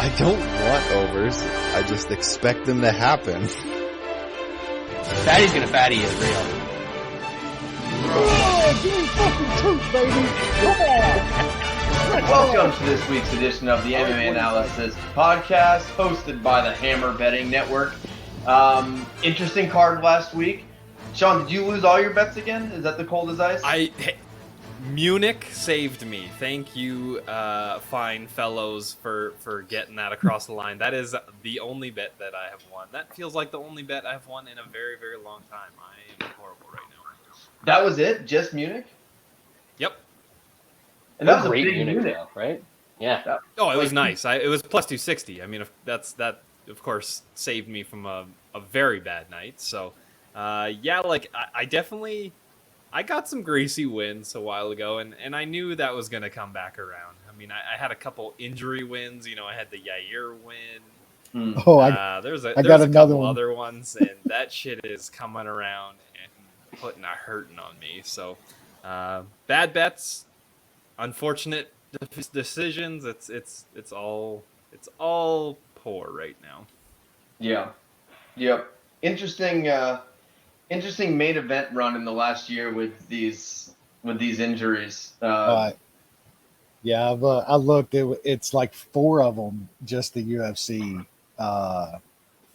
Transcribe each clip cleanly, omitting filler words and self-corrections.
I don't want overs. I just expect them to happen. Fatty's gonna fatty is real. Oh, give me fucking truth, baby. Come on. Welcome to this week's edition of the MMA Analysis podcast, hosted by the Hammer Betting Network. Interesting card last week. Shaun, did you lose all your bets again? Is that the cold as ice? Munich saved me. Thank you, fine fellows, for getting that across the line. That is the only bet that I have won. That feels like the only bet I've won in a very, very long time. I am horrible right now. That was it? Just Munich? Yep. And that was great a big Munich, unit. though, right? Yeah. Oh, it was nice. It was plus 260. I mean, that of course saved me from a very bad night. So, I definitely. I got some greasy wins a while ago, and I knew that was going to come back around. I mean, I had a couple injury wins. You know, I had the Yair win. There's a couple other ones, and that shit is coming around and putting a hurting on me. So, bad bets, unfortunate decisions. It's all poor right now. Yeah. Yep. Interesting main event run in the last year with these injuries. I looked. It's like 4 of them, just the UFC.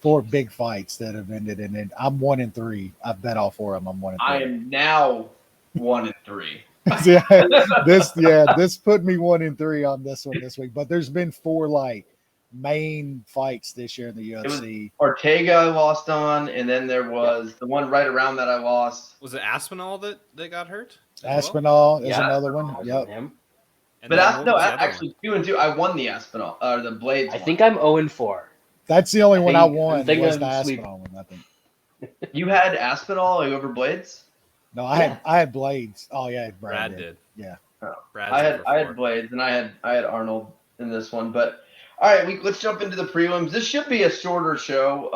4 big fights that have ended, and then I'm 1-3. I've bet all 4 of them. I'm 1-3. I am now 1-3. This put me 1-3 on this one this week. But there's been 4 like main fights this year in the UFC. Ortega I lost on, and then there was the one right around that I lost. Was it Aspinall that got hurt? Aspinall is another one. Yep. But actually 2-2. I won the Aspinall or the Blades. I think I'm 0-4. That's the only one I won. Was the I'm Aspinall one, I think. You had Aspinall over Blades? No, I had Blades. Oh yeah, Brad did. Yeah. Oh. I had Blades, and I had Arnold in this one. But all right, let's jump into the prelims. This should be a shorter show.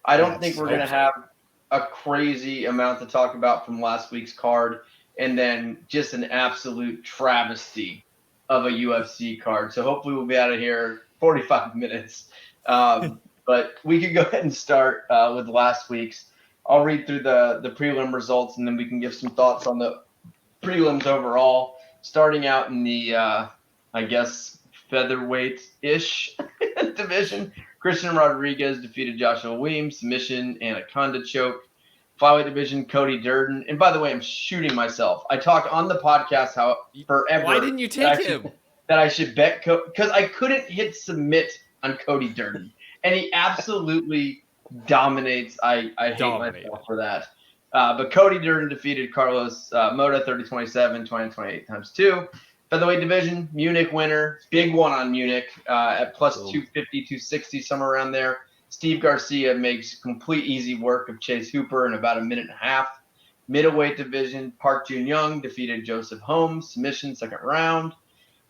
I don't think we're going to have a crazy amount to talk about from last week's card, and then just an absolute travesty of a UFC card. So hopefully we'll be out of here 45 minutes. But we could go ahead and start with last week's. I'll read through the prelim results, and then we can give some thoughts on the prelims overall. Starting out in the, featherweight-ish division. Christian Rodriguez defeated Joshua Williams, submission, anaconda choke. Flyweight division, Cody Durden. And by the way, I'm shooting myself. I talked on the podcast how forever. Why didn't you take him? That I should bet because I couldn't hit submit on Cody Durden, and he absolutely dominates. I hate myself for that. But Cody Durden defeated Carlos Mota 30-27, 20-28 times 2. Featherweight division, Munich winner. Big one on Munich at plus 250, 260, somewhere around there. Steve Garcia makes complete easy work of Chase Hooper in about a minute and a half. Middleweight division, Park Jun-young defeated Joseph Holmes, submission, second round.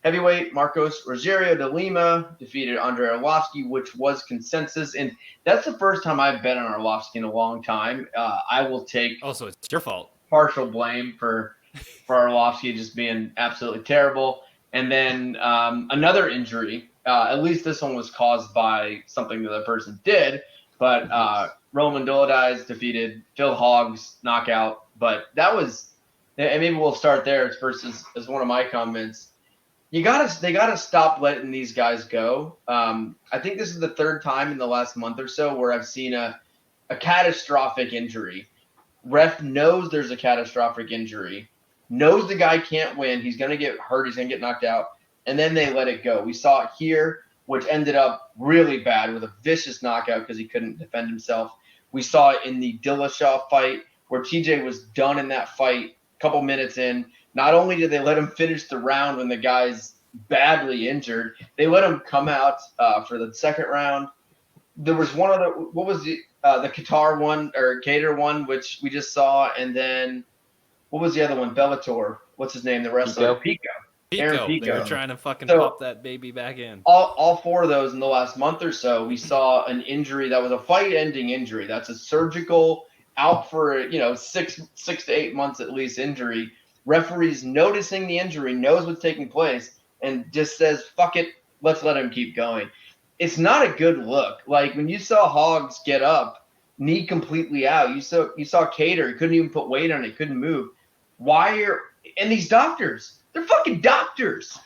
Heavyweight, Marcos Rogerio de Lima defeated Andrei Arlovsky, which was consensus. And that's the first time I've bet on Arlovsky in a long time. I will take so it's your fault. Partial blame for Arlovsky just being absolutely terrible. And then another injury, at least this one was caused by something that the person did. But Roman Dolidze defeated Phil Hogg's knockout. But that was, and maybe we'll start there as one of my comments. They gotta stop letting these guys go. I think this is the 3rd time in the last month or so where I've seen a catastrophic injury. Ref knows there's a catastrophic injury, knows the guy can't win. He's going to get hurt. He's going to get knocked out. And then they let it go. We saw it here, which ended up really bad with a vicious knockout because he couldn't defend himself. We saw it in the Dillashaw fight where TJ was done in that fight a couple minutes in. Not only did they let him finish the round when the guy's badly injured, they let him come out for the second round. There was one other, what was the Qatar one or Qatar one, which we just saw, and then what was the other one? Bellator. What's his name? The wrestler. Pico. Aaron Pico. They were trying to fucking pop that baby back in. All 4 of those in the last month or so, we saw an injury that was a fight-ending injury. That's a surgical, out for 6 to 8 months at least injury. Referees noticing the injury, knows what's taking place, and just says, fuck it, let's let him keep going. It's not a good look. Like when you saw Hogs get up, knee completely out. You saw Cater, he couldn't even put weight on it, couldn't move. And these doctors, they're fucking doctors.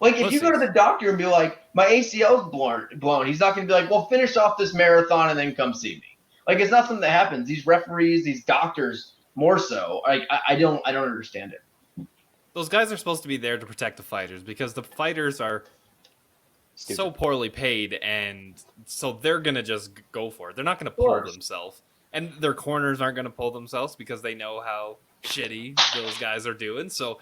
Like if you go to the doctor and be like, my ACL's blown, he's not gonna be like, well, finish off this marathon and then come see me. Like it's not something that happens. These referees, these doctors, more so. Like I don't understand it. Those guys are supposed to be there to protect the fighters because the fighters are so poorly paid, and so they're gonna just go for it. They're not gonna pull themselves, and their corners aren't gonna pull themselves because they know how shitty those guys are doing. So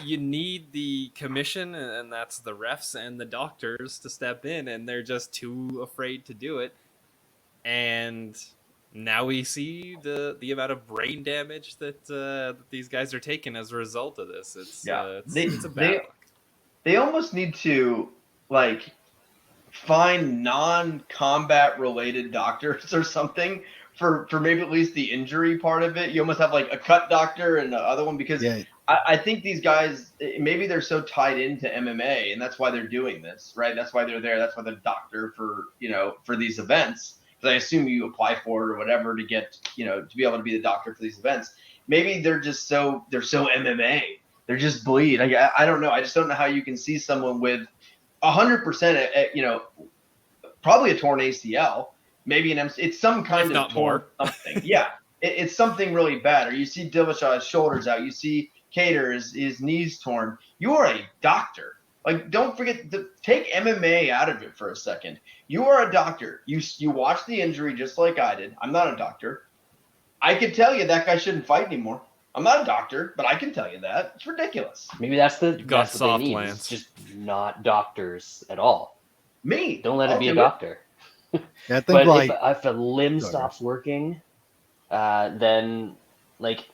you need the commission, and that's the refs and the doctors to step in, and they're just too afraid to do it. And now we see the amount of brain damage that these guys are taking as a result of this. It's a bad look. They almost need to like find non-combat related doctors or something for maybe at least the injury part of it. You almost have like a cut doctor and the other one because I think these guys, maybe they're so tied into MMA and that's why they're doing this, right? That's why they're there. That's why they're doctor for these events. I assume you apply for it or whatever to get, to be able to be the doctor for these events. Maybe they're so MMA. They're just bleed. I don't know. I just don't know how you can see someone with 100%, probably a torn ACL, maybe it's some kind of torn something. Yeah, it's something really bad. Or you see Dillashaw's shoulders out. You see Cater, his knees torn. You are a doctor. Like, don't forget to take MMA out of it for a second. You are a doctor. You watch the injury just like I did. I'm not a doctor. I can tell you that guy shouldn't fight anymore. I'm not a doctor, but I can tell you that. It's ridiculous. Maybe that's what they need. It's just not doctors at all. Don't let it be a doctor. Yeah, I think but if a limb stops working, then like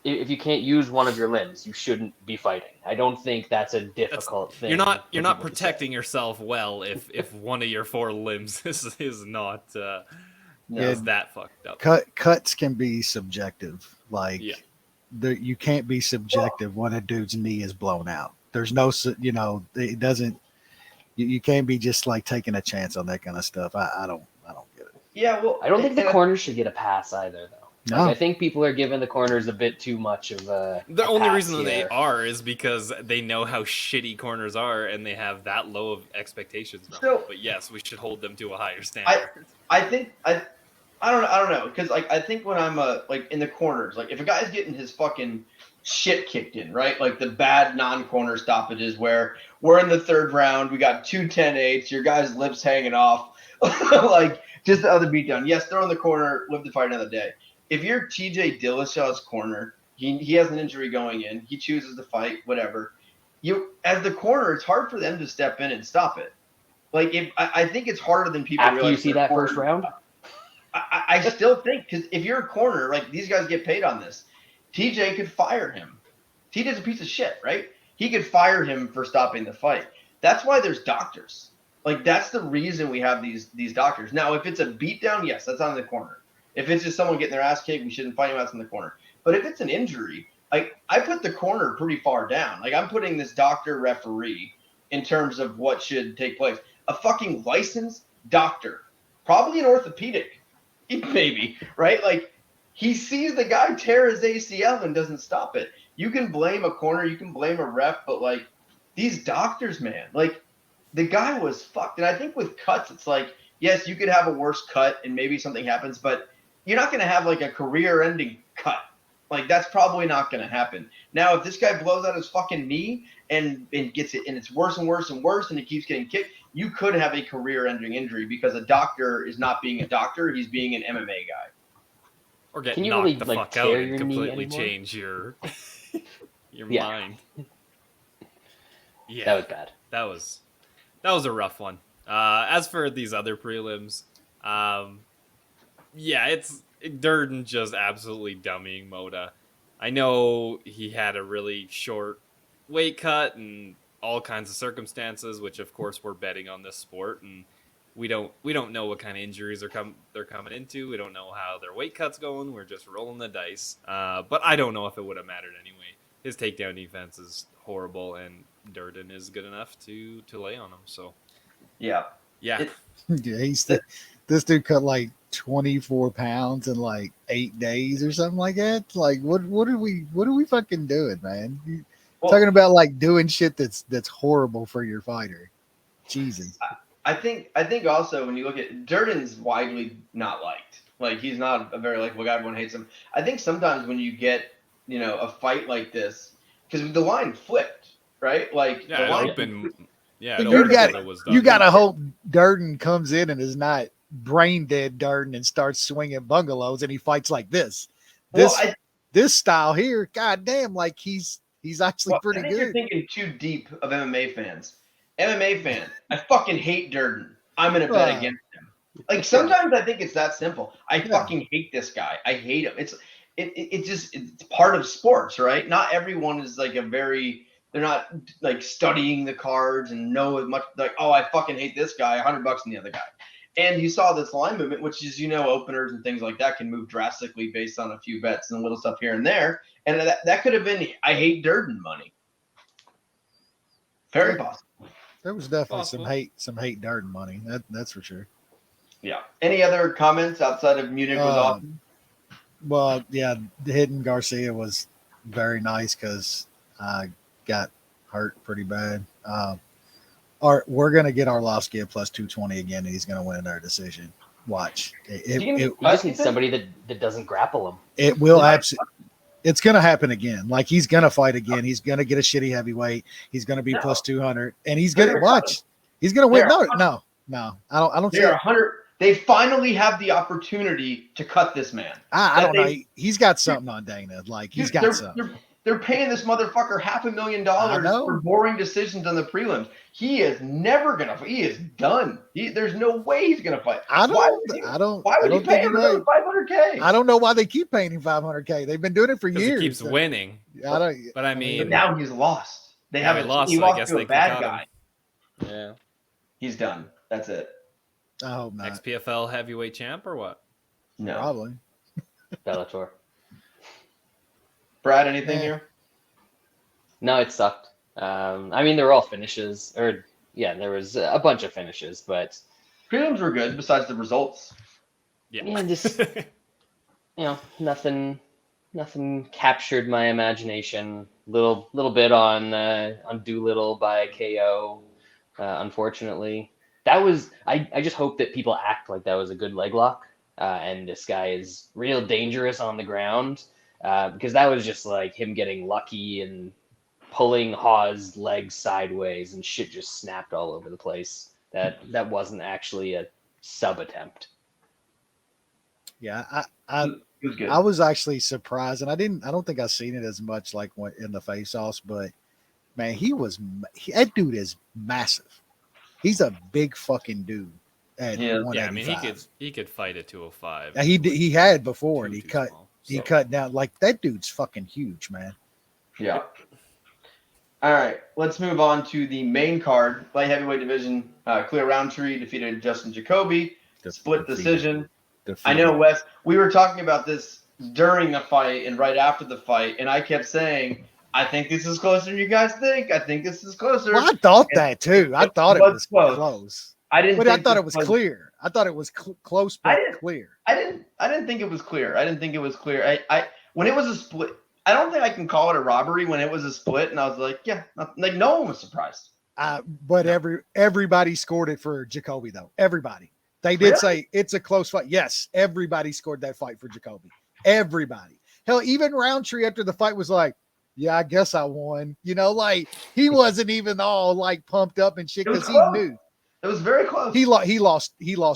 if you can't use one of your limbs, you shouldn't be fighting. I don't think that's a difficult thing. You're not protecting yourself well if one of your 4 limbs is not is that fucked up. Cuts can be subjective. Like you can't be subjective when a dude's knee is blown out. There's no, it doesn't. You can't be just like taking a chance on that kind of stuff. I don't get it. Yeah, well, I don't think the corners should get a pass either, though. No. I think people are giving the corners a bit too much of a. The only reason they are is because they know how shitty corners are, and they have that low of expectations. But yes, we should hold them to a higher standard. I think I don't know because like I think when I'm like in the corners, like if a guy's getting his fucking shit kicked in, right? Like the bad non-corner stoppages where we're in the 3rd round, we got 2 10-8s, your guy's lips hanging off, like just the other beatdown. Yes, throw in the corner, live to fight another day. If you're TJ Dillashaw's corner, he has an injury going in, he chooses to fight, whatever. You as the corner, it's hard for them to step in and stop it. Like I think it's harder than people after realize. You see that corner. First round. I still think because if you're a corner, like these guys get paid on this, TJ could fire him. TJ's a piece of shit, right? He could fire him for stopping the fight. That's why there's doctors. Like that's the reason we have these doctors. Now, if it's a beatdown, yes, that's on the corner. If it's just someone getting their ass kicked, we shouldn't fight him out in the corner. But if it's an injury, like I put the corner pretty far down. Like I'm putting this doctor referee in terms of what should take place. A fucking licensed doctor, probably an orthopedic, maybe, right? Like he sees the guy tear his ACL and doesn't stop it. You can blame a corner, you can blame a ref, but like these doctors, man, like the guy was fucked. And I think with cuts, it's like, yes, you could have a worse cut and maybe something happens, but you're not going to have like a career-ending cut. Like that's probably not going to happen. Now, if this guy blows out his fucking knee and gets it, and it's worse and worse and worse, and he keeps getting kicked, you could have a career-ending injury because a doctor is not being a doctor; he's being an MMA guy. Or get knocked the fuck out and completely change your mind. Yeah, that was bad. That was a rough one. As for these other prelims, it's Durden just absolutely dummying Moda. I know he had a really short weight cut and all kinds of circumstances, which of course we're betting on this sport, and we don't know what kind of injuries they're coming into. We don't know how their weight cut's going. We're just rolling the dice. But I don't know if it would have mattered anyway. His takedown defense is horrible, and Durden is good enough to lay on him. So Yeah. Yeah. Yeah, this dude cut like 24 pounds in like 8 days or something like that. Like, what are we fucking doing, man? Talking about like doing shit that's horrible for your fighter. Jesus. I think also when you look at Durden's widely not liked. Like, he's not a very likable guy. Everyone hates him. I think sometimes when you get, a fight like this, because the line flipped, right? Like, Yeah, the line it opened. Yeah, But it you opened got when it was done. you gotta hope Durden comes in and is not brain dead Durden and starts swinging bungalows and he fights like this. This style here, goddamn, like he's actually pretty I think good. you're thinking too deep of MMA fans. MMA fan, I fucking hate Durden. I'm gonna bet against him. Like, sometimes I think it's that simple. I fucking hate this guy. I hate him. It's part of sports, right? Not everyone is like they're not like studying the cards and know as much, like, oh, I fucking hate this guy, $100 on the other guy. And you saw this line movement, which is, openers and things like that can move drastically based on a few bets and little stuff here and there. And that could have been, I hate Durden money. Very possible. There was definitely some hate Durden money. That's for sure. Yeah. Any other comments outside of Munich was awesome? Well, yeah, hitting Garcia was very nice because I got hurt pretty bad. We're going to get Arlovsky at plus 220 again, and he's going to win our decision. Watch. You just need somebody that doesn't grapple him. It will absolutely. It's going to happen again. Like, he's going to fight again. He's going to get a shitty heavyweight. He's going to be plus 200, and he's going to watch. He's going to win. No. I don't see it. 100. They finally have the opportunity to cut this man. I don't know. He's got something on Dana. Like, he's got something. They're paying this motherfucker $500,000 for boring decisions on the prelims. He is never gonna. He is done. There's no way he's gonna fight. Why would you pay him $500K? I don't know why they keep paying him $500K. They've been doing it for years. He keeps winning. But I mean, now he's lost. They haven't lost. He so I lost guess to they a bad guy. Yeah, he's done. That's it. I hope not. XPFL heavyweight champ or what? No, probably. Bellator. Brad, anything here? No, it sucked. I mean, they were all finishes, there was a bunch of finishes, but prelims were good besides the results. Yeah, just nothing captured my imagination. Little bit on Doolittle by KO. Unfortunately, that was. I just hope that people act like that was a good leg lock, and this guy is real dangerous on the ground. Because that was just like him getting lucky and pulling Hawes' legs sideways and shit just snapped all over the place. That wasn't actually a sub attempt. Yeah, I was actually surprised, and I don't think I've seen it as much like in the face-offs, but man, that dude is massive. He's a big fucking dude. I mean, he could fight at 205. Yeah, he had before, and he cut. Small. He cut down. Like, that dude's fucking huge, man. Yeah. All right, let's move on to the main card. Light heavyweight division. Clear Roundtree defeated Justin Jacoby. Split decision. I know, Wes. We were talking about this during the fight and right after the fight, and I kept saying, I think this is closer than you guys think. I think this is closer. Well, I thought that, too. I thought it was close. I didn't. But I thought it was clear. I thought it was close, but clear. I didn't think it was clear. I when it was a split, I don't think I can call it a robbery when it was a split. And I was like, yeah, like no one was surprised. But everybody scored it for Jacoby though. Everybody. They did say it's a close fight. Yes, everybody scored that fight for Jacoby. Everybody. Hell, even Roundtree after the fight was like, yeah, I guess I won. Like he wasn't even all like pumped up and shit because he knew. It was very close. He lost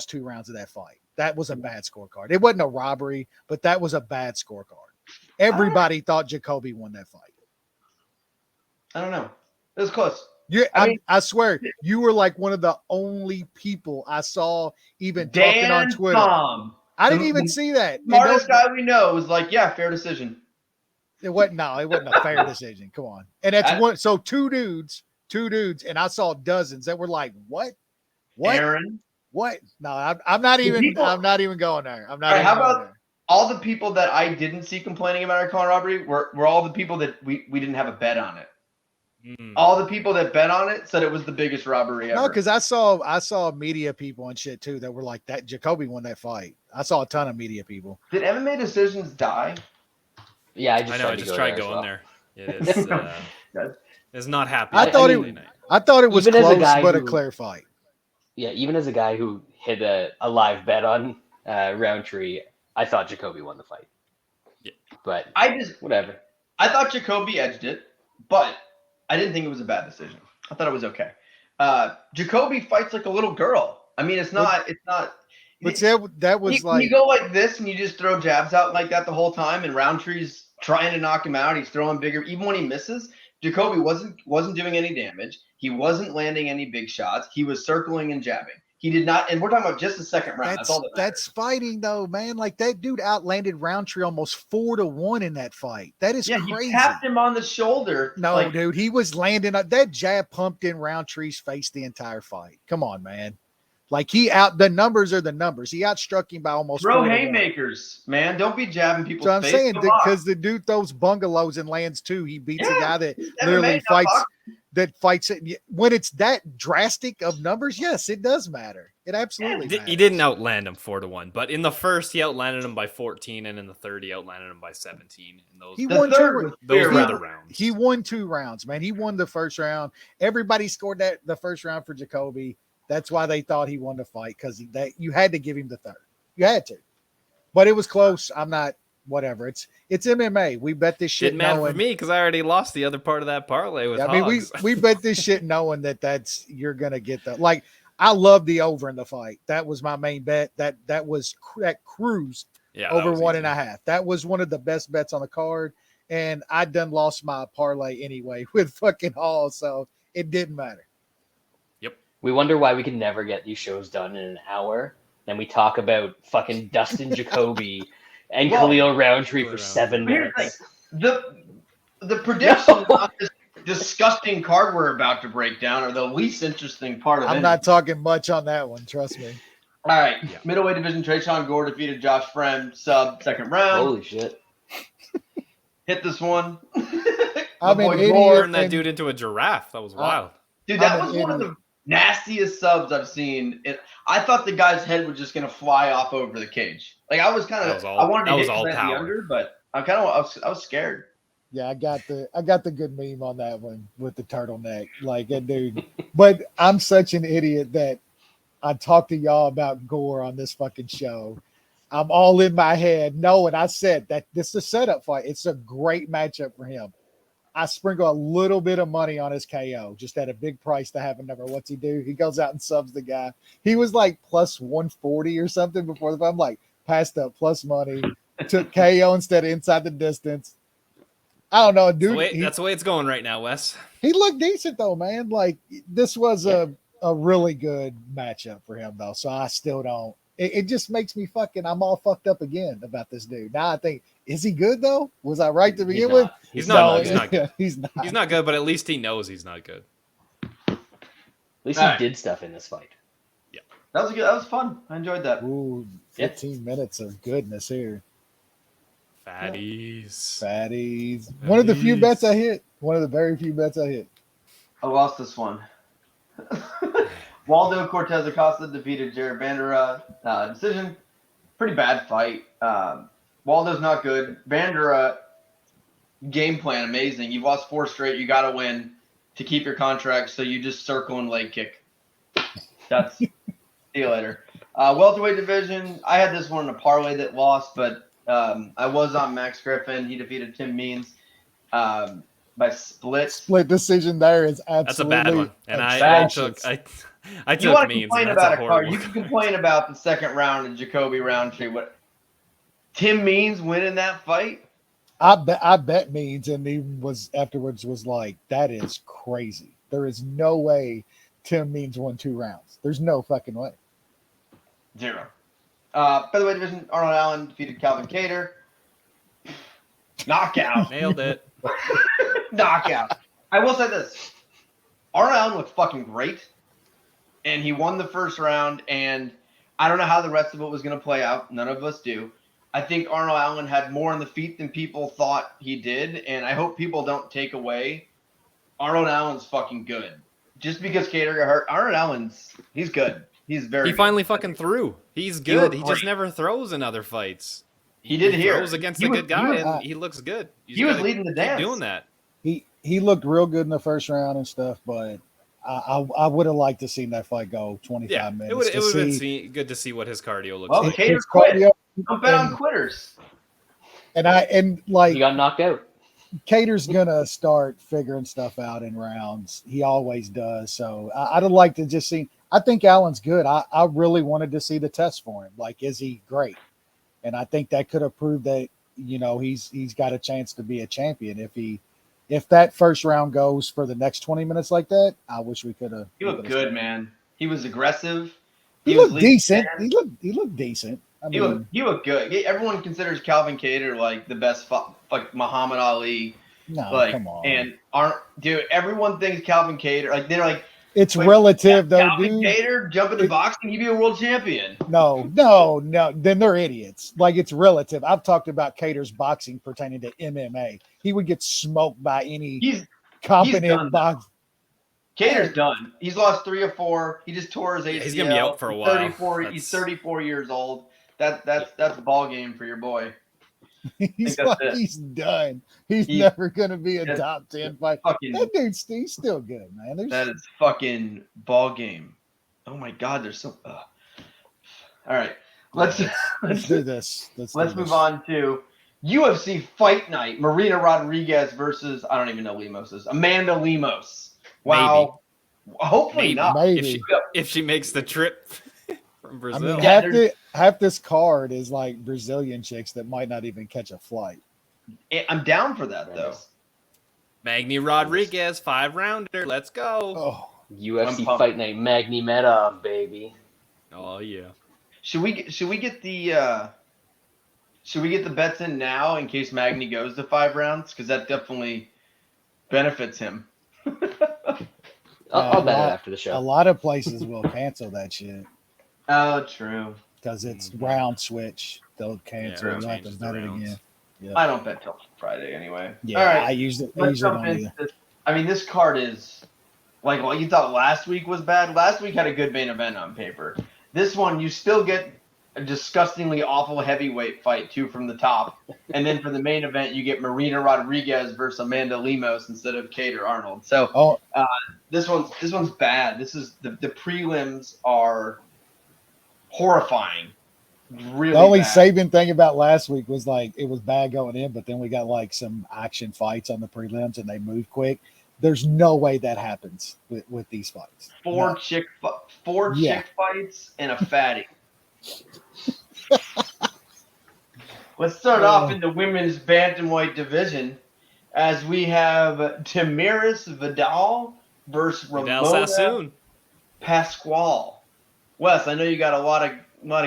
2 rounds of that fight. That was a bad scorecard. It wasn't a robbery, but that was a bad scorecard. Everybody thought Jacoby won that fight. I don't know. It was close. Yeah, I swear, you were like one of the only people I saw even talking on Twitter. I didn't even see that. Smartest guy we know was like, yeah, fair decision. It wasn't a fair decision. Come on. And that's one. So two dudes, and I saw dozens that were like, what? Aaron? What? No, I'm not even going there. I'm not. Right, how about all the people that I didn't see complaining about our calling robbery were all the people that we didn't have a bet on it. All the people that bet on it said it was the biggest robbery ever. No, because I saw media people and shit too that were like that Jacoby won that fight. I saw a ton of media people. Did MMA decisions die? Yeah, I know. I just tried going there. It is. It's not happy. I thought it was Even as a close, guy but a who- clear fight. Yeah, even as a guy who hit a live bet on Roundtree, I thought Jacoby won the fight. Yeah. But whatever. I thought Jacoby edged it, but I didn't think it was a bad decision. I thought it was okay. Jacoby fights like a little girl. I mean, it's not. But that was when you go like this and you just throw jabs out like that the whole time, and Roundtree's trying to knock him out. He's throwing bigger, even when he misses. Jacoby wasn't doing any damage. He wasn't landing any big shots. He was circling and jabbing. He did not, and we're talking about just the second round. That's all that matters. That's fighting though, man. Like that dude outlanded Roundtree almost 4-1 in that fight. That is crazy. He tapped him on the shoulder. No, dude, he was landing that jab pumped in Roundtree's face the entire fight. Come on, man. Like the numbers are the numbers. He outstruck him by almost. Throw haymakers, man. Don't be jabbing people's face. So I'm saying because the dude throws bungalows and lands too. He beats a guy that literally fights it. When it's that drastic of numbers, yes, it does matter. It absolutely matters. He didn't outland him 4-1, but in the first he outlanded him by 14, and in the third he outlanded him by 17. And those were the rounds. He won 2 rounds, man. He won the first round. Everybody scored the first round for Jacoby. That's why they thought he won the fight, because you had to give him the third. You had to. But it was close. I'm not whatever. It's MMA. We bet this shit. Didn't matter for me because I already lost the other part of that parlay with Hogs. we bet this shit knowing that you're gonna get the like. I love the over in the fight. That was my main bet. That cruised over 1.5. That was one of the best bets on the card, and I done lost my parlay anyway with fucking Hall, so it didn't matter. We wonder why we can never get these shows done in an hour. Then we talk about fucking Dustin Jacoby and Khalil Roundtree for 7 minutes. The predictions on this disgusting card we're about to break down are the least interesting part of it. I'm not talking much on that one, trust me. All right. Yeah. Middleweight division, Shaun Gore defeated Josh Friend, sub second round. Holy shit. Hit this one. I mean, turned that dude into a giraffe. That was wild. Dude, that was one of the nastiest subs I've seen. I thought the guy's head was just gonna fly off over the cage. Like I was kind of, I wanted to hit the under, but I was scared. Yeah, I got the good meme on that one with the turtleneck, like that dude. But I'm such an idiot that I talked to y'all about Gore on this fucking show. I'm all in my head knowing I said that this is a setup fight. It's a great matchup for him. I sprinkle a little bit of money on his KO, just at a big price to have a number. What's he do? He goes out and subs the guy. He was like plus 140 or something before the fight. I'm like, passed up plus money, took KO instead of inside the distance. I don't know, dude. That's the way it's going right now, Wes. He looked decent though, man. Like this was a really good matchup for him though. So I still don't. It just makes me I'm all fucked up again about this dude. Now I think, is he good though? Was I right to begin with? He's not good. He's not. He's not good, but at least he knows he's not good. At least he did stuff in this fight. Yeah. That was good. That was fun. I enjoyed that. Ooh, 15 minutes of goodness here. Fatties. One of the few bets I hit. One of the very few bets I hit. I lost this one. Waldo Cortez Acosta defeated Jared Bandera. Decision. Pretty bad fight. Waldo's not good. Bandera, game plan amazing. You've lost 4 straight. You got to win to keep your contract, so you just circle and leg kick. That's see you later. Welterweight division. I had this one in a parlay that lost, but I was on Max Griffin. He defeated Tim Means by split. Split decision there is absolutely. That's a bad one. And I took you want to Means. complain about a card. You can complain about the second round and Jacoby Roundtree. What Tim Means winning that fight? I bet Means, and he was afterwards was like, that is crazy. There is no way Tim Means won 2 rounds. There's no fucking way. 0. Featherweight division, Arnold Allen defeated Calvin Kattar. Knockout. Nailed it. Knockout. I will say this. Arnold Allen looked fucking great, and he won the first round, and I don't know how the rest of it was going to play out. None of us do. I think Arnold Allen had more on the feet than people thought he did, and I hope people don't take away Arnold Allen's fucking good. Just because Cater got hurt, Arnold Allen's he's good. He's very. He good. finally fucking threw. He's good. looked He just great. never throws in other fights. He did here. Throws against He a was- good he guy, was- and he looks good. he was leading the dance. Doing that. He looked real good in the first round and stuff, but I would have liked to see that fight go 25 Yeah, minutes. it would have see, been good to see what his cardio looks Well, like. Cater his quit. cardio, I'm bet on and- quitters. and like He got knocked out. Cater's gonna start figuring stuff out in rounds. He always does. So I'd have liked to just see. I think Allen's good. I really wanted to see the test for him. Like, is he great? And I think that could have proved that he's got a chance to be a champion if that first round goes for the next 20 minutes like that. I wish we could have. He looked good, man. He was aggressive. He was looked leading decent. the dance. He looked decent. I He looked good. Everyone considers Calvin Cater like the best, like Muhammad Ali. no, Like, come on. and dude, everyone thinks Calvin Cater. Like, they're like, It's wait, relative though, Calvin dude. Cater jump into boxing, he'd be a world champion. No. Then they're idiots. Like, it's relative. I've talked about Cater's boxing pertaining to MMA. He would get smoked by any He's competent done. box. Cater's done. He's lost 3 or 4. He just tore his ACL. He's gonna be out for a while. 34. He's 34 years old. That's a ball game for your boy. He's that's like, it. he's done. He's He- never gonna be a that's top 10 fight. Fucking That dude's he's still good, man. that is fucking ball game. Oh my God, there's so. All right, let's do this. let's move on to UFC Fight Night. Marina Rodriguez versus I don't even know Lemos is Amanda Lemos. Wow. Hopefully Maybe. not. Maybe. If she makes the trip from I Brazil. mean, Yeah, half this card is like Brazilian chicks that might not even catch a flight. I'm down for that though. Magni Rodriguez, 5-rounder. Let's go. Oh, UFC I'm pumped. Fight Night, Magni Meta, baby. Oh yeah. Should we get the bets in now in case Magny goes to 5 rounds? Because that definitely benefits him. I'll bet it lot- after the a show. lot of places will cancel that shit Oh, true. because it's round switch. They'll cancel. Yeah, You'll have to changes the bet it rounds. again. Yeah. I don't bet till Friday anyway. Yeah, All I right. usually Let's jump don't into either. this. I mean, this card is like what you thought last week was bad. Last week had a good main event on paper. This one, you still get a disgustingly awful heavyweight fight, 2 from the top. And then for the main event, you get Marina Rodriguez versus Amanda Lemos instead of Cater Arnold. So Oh, this one's bad. This is the prelims are horrifying. Really the only bad. saving thing about last week was like it was bad going in, but then we got like some action fights on the prelims and they moved quick. There's no way that happens with these fights. Four No. chick Yeah. fights and a fatty. Let's start off in the women's bantamweight division as we have Tamiris Vidal versus Vidal Ramona Sassoon. Pascual. Wes, I know you got a lot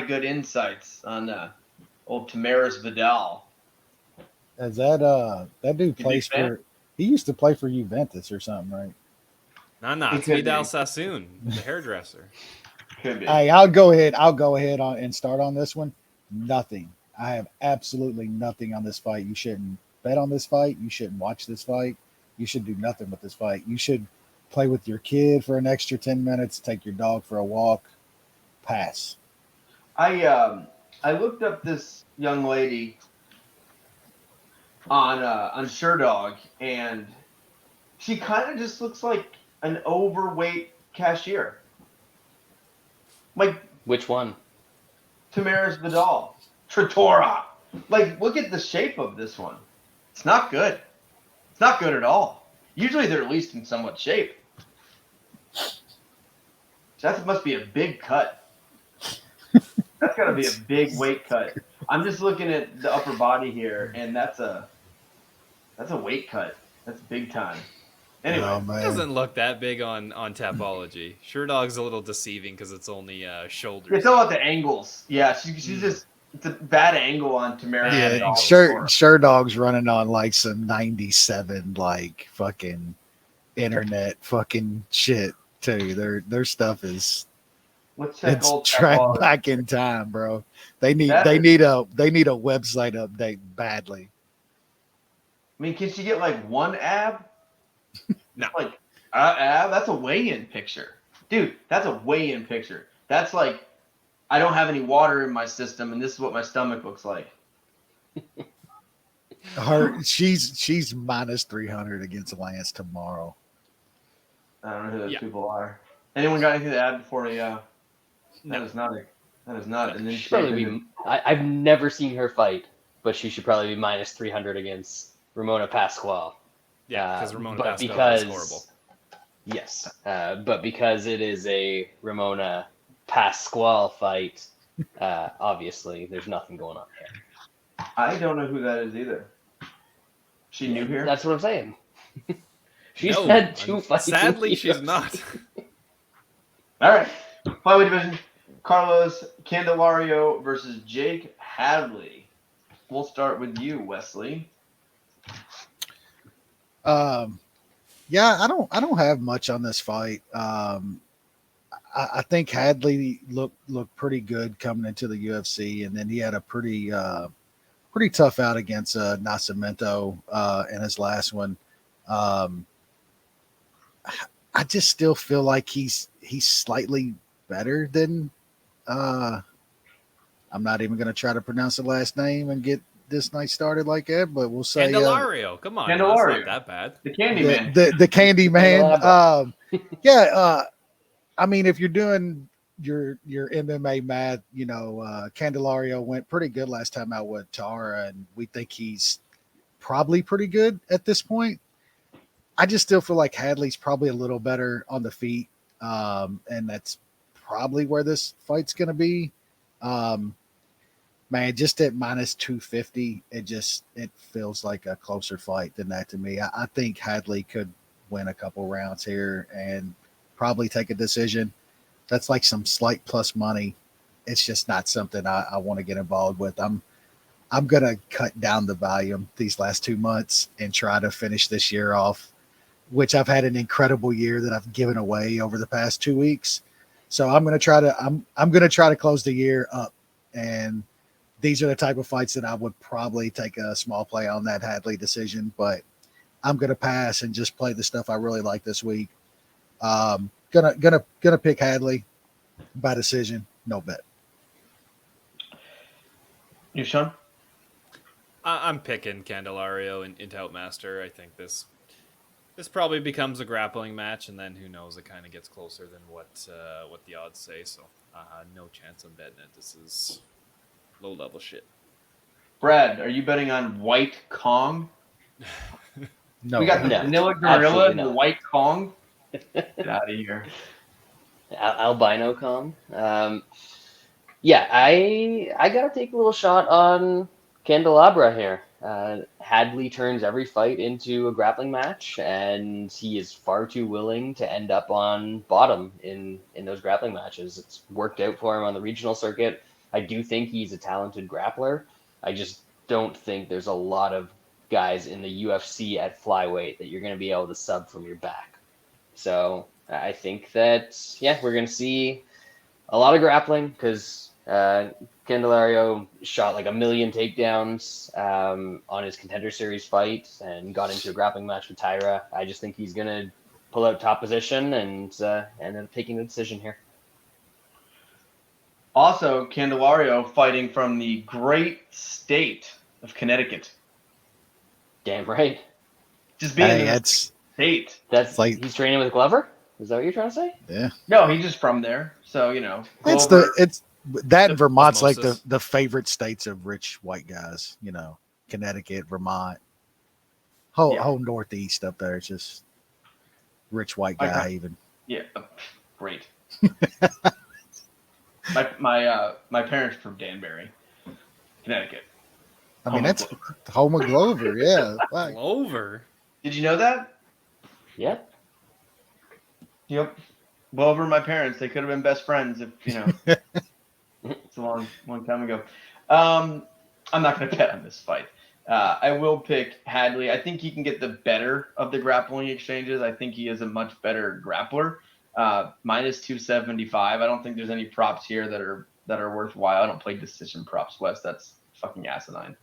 of good insights on old Tamiris Vidal. Is that dude big plays fan? for? He used to play for Juventus or something, right? Nah, He it's could Vidal be. Sassoon, the hairdresser. Could be. Hey, I'll go ahead on and start on this one. Nothing. I have absolutely nothing on this fight. You shouldn't bet on this fight. You shouldn't watch this fight. You should do nothing with this fight. You should play with your kid for an extra 10 minutes, take your dog for a walk. Pass. I looked up this young lady on SureDog, and she kind of just looks like an overweight cashier, like Which one? Tamiris Vidal, Trattora. Like, look at the shape of this one. It's not good. It's not good at all. Usually they're at least in somewhat shape. That must be a big cut. That's got to be a big weight cut. I'm just looking at the upper body here, and that's a weight cut. That's big time. Anyway, Oh, It man. doesn't look that big on Tapology. SureDog's a little deceiving because it's only shoulders. it's all about the angles. Yeah, she's just it's a bad angle on Tamiris Yeah, Vidal. sure dog's running on like some 97 like fucking internet fucking shit too. Their stuff is Let's check it's old tracked Tapology. back in time, bro. They need That is- they need a website update badly. I mean, can she get like one ab? No. Like, that's a weigh-in picture. Dude, that's a weigh-in picture. That's like, I don't have any water in my system, and this is what my stomach looks like. She's minus 300 against Lance tomorrow. I don't know who those people are. Anyone got anything to add before we? No. That is not. And then She should probably be. I've never seen her fight, but she should probably be minus 300 against Ramona Pascual. Yeah, because Ramona but Pascual is horrible. Yes, but because it is a Ramona Pascual fight, obviously there's nothing going on here. I don't know who that is either. She new here? That's what I'm saying. She's had 2 fights. Sadly, she's not. All right, flyweight division: Carlos Candelario versus Jake Hadley. We'll start with you, Wesley. Yeah, I don't have much on this fight. I think Hadley looked pretty good coming into the UFC, and then he had a pretty tough out against Nascimento in his last one. I just still feel like he's slightly better than. I'm not even going to try to pronounce the last name and get this night started like that, but we'll say Candelario. Come on, Candelario. it's not that bad. The Candy Man. The Candy Man. Yeah. I mean, if you're doing your MMA math, Candelario went pretty good last time out with Tara, and we think he's probably pretty good at this point. I just still feel like Hadley's probably a little better on the feet, and that's probably where this fight's going to be. Man, just at minus 250, it feels like a closer fight than that to me. I think Hadley could win a couple rounds here and probably take a decision. That's like some slight plus money. It's just not something I want to get involved with. I'm gonna cut down the volume these last 2 months and try to finish this year off, which I've had an incredible year that I've given away over the past 2 weeks. So I'm gonna try to close the year up, and these are the type of fights that I would probably take a small play on that Hadley decision, but I'm gonna pass and just play the stuff I really like this week. Gonna pick Hadley by decision, no bet. You, Shaun? I'm picking Candelario and Outmaster. I think this probably becomes a grappling match, and then who knows? It kind of gets closer than what the odds say. So no chance I'm betting it. This is low level shit. Brad, are you betting on White Kong? No, we got the Vanilla Gorilla and the White Kong. Get out of here. Albino Kong. Yeah, I gotta take a little shot on Candelabra here. Hadley turns every fight into a grappling match, and he is far too willing to end up on bottom in those grappling matches. It's worked out for him on the regional circuit. I do think he's a talented grappler. I just don't think there's a lot of guys in the UFC at flyweight that you're going to be able to sub from your back. So I think that, we're going to see a lot of grappling because Candelario shot like 1 million takedowns on his Contender Series fight and got into a grappling match with Tyra. I just think he's going to pull out top position and end up taking the decision here. Also, Candelario fighting from the great state of Connecticut. Damn right. Just being in Hey, the state. That's like- he's training with Glover? Is that what you're trying to say? yeah. No, he's just from there. So, It's The Vermont's like osmosis. the favorite states of rich white guys, Connecticut, Vermont, whole Northeast up there. It's just rich white guy Okay. even. Yeah, great. my parents from Danbury, Connecticut. I mean, Home that's of Glover. home of Glover. Yeah. Like, Clover. Did you know that? Yeah. Yep. Well, over my parents, they could have been best friends if It's a long time ago. I'm not going to bet on this fight. I will pick Hadley. I think he can get the better of the grappling exchanges. I think he is a much better grappler. Minus 275. I don't think there's any props here that are worthwhile. I don't play decision props, Wes. That's fucking asinine.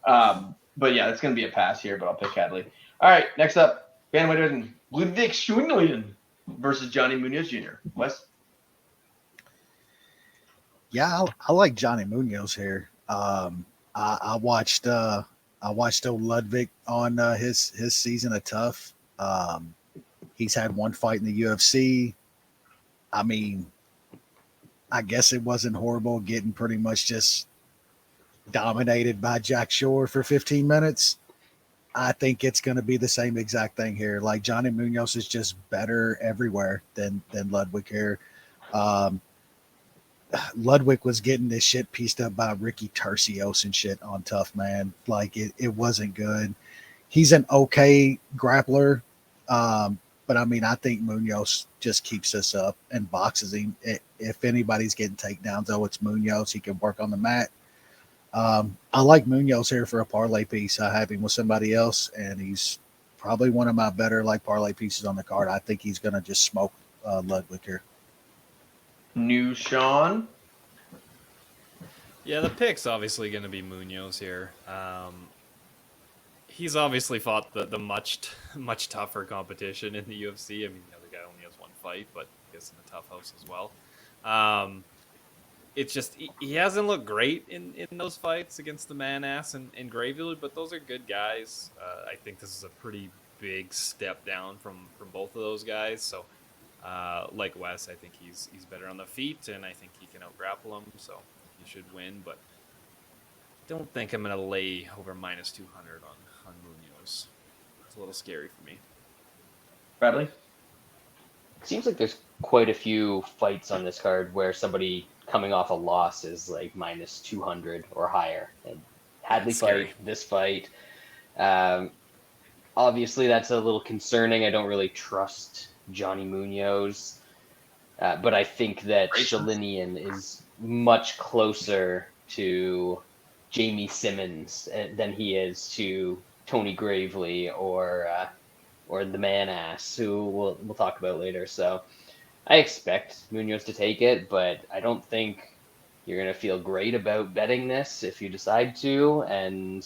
But yeah, it's going to be a pass here, but I'll pick Hadley. All right, next up, bantamweight division. Ludwig Schoenlein versus Johnny Munoz Jr. Wes? Yeah, I like Johnny Munoz here. I watched old Ludwig on his season of Tough. He's had one fight in the UFC. I mean, I guess it wasn't horrible getting pretty much just dominated by Jack Shore for 15 minutes. I think it's going to be the same exact thing here. Like Johnny Munoz is just better everywhere than Ludwig here. Ludwig was getting this shit pieced up by Ricky Tercios and shit on Tough, man. Like it wasn't good. He's an okay grappler. But I mean, I think Munoz just keeps us up and boxes him. If anybody's getting takedowns, though, it's Munoz. He can work on the mat. I like Munoz here for a parlay piece. I have him with somebody else, and he's probably one of my better like parlay pieces on the card. I think he's going to just smoke Ludwig here. New Shaun? Yeah, the pick's obviously going to be Munoz here. He's obviously fought the much tougher competition in the UFC. I mean, the guy only has one fight, but I guess in the tough house as well. It's just he hasn't looked great in those fights against the man-ass and Gravely, but those are good guys. I think this is a pretty big step down from both of those guys. So, like Wes, I think he's better on the feet, and I think he can out-grapple him, so he should win. But don't think I'm going to lay over minus 200 on Munoz. It's a little scary for me. Bradley? It seems like there's quite a few fights on this card where somebody coming off a loss is like minus 200 or higher. And Hadley fight, this fight. Obviously, that's a little concerning. I don't really trust Johnny Munoz. But I think that Shalinian is much closer to Jamie Simmons than he is to Tony Gravely or the man-ass, who we'll talk about later. So I expect Munoz to take it, but I don't think you're going to feel great about betting this if you decide to, and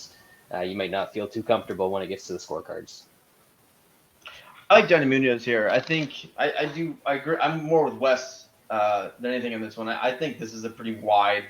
you might not feel too comfortable when it gets to the scorecards. I like Johnny Munoz here. I think I agree. I'm more with Wes than anything in this one. I think this is a pretty wide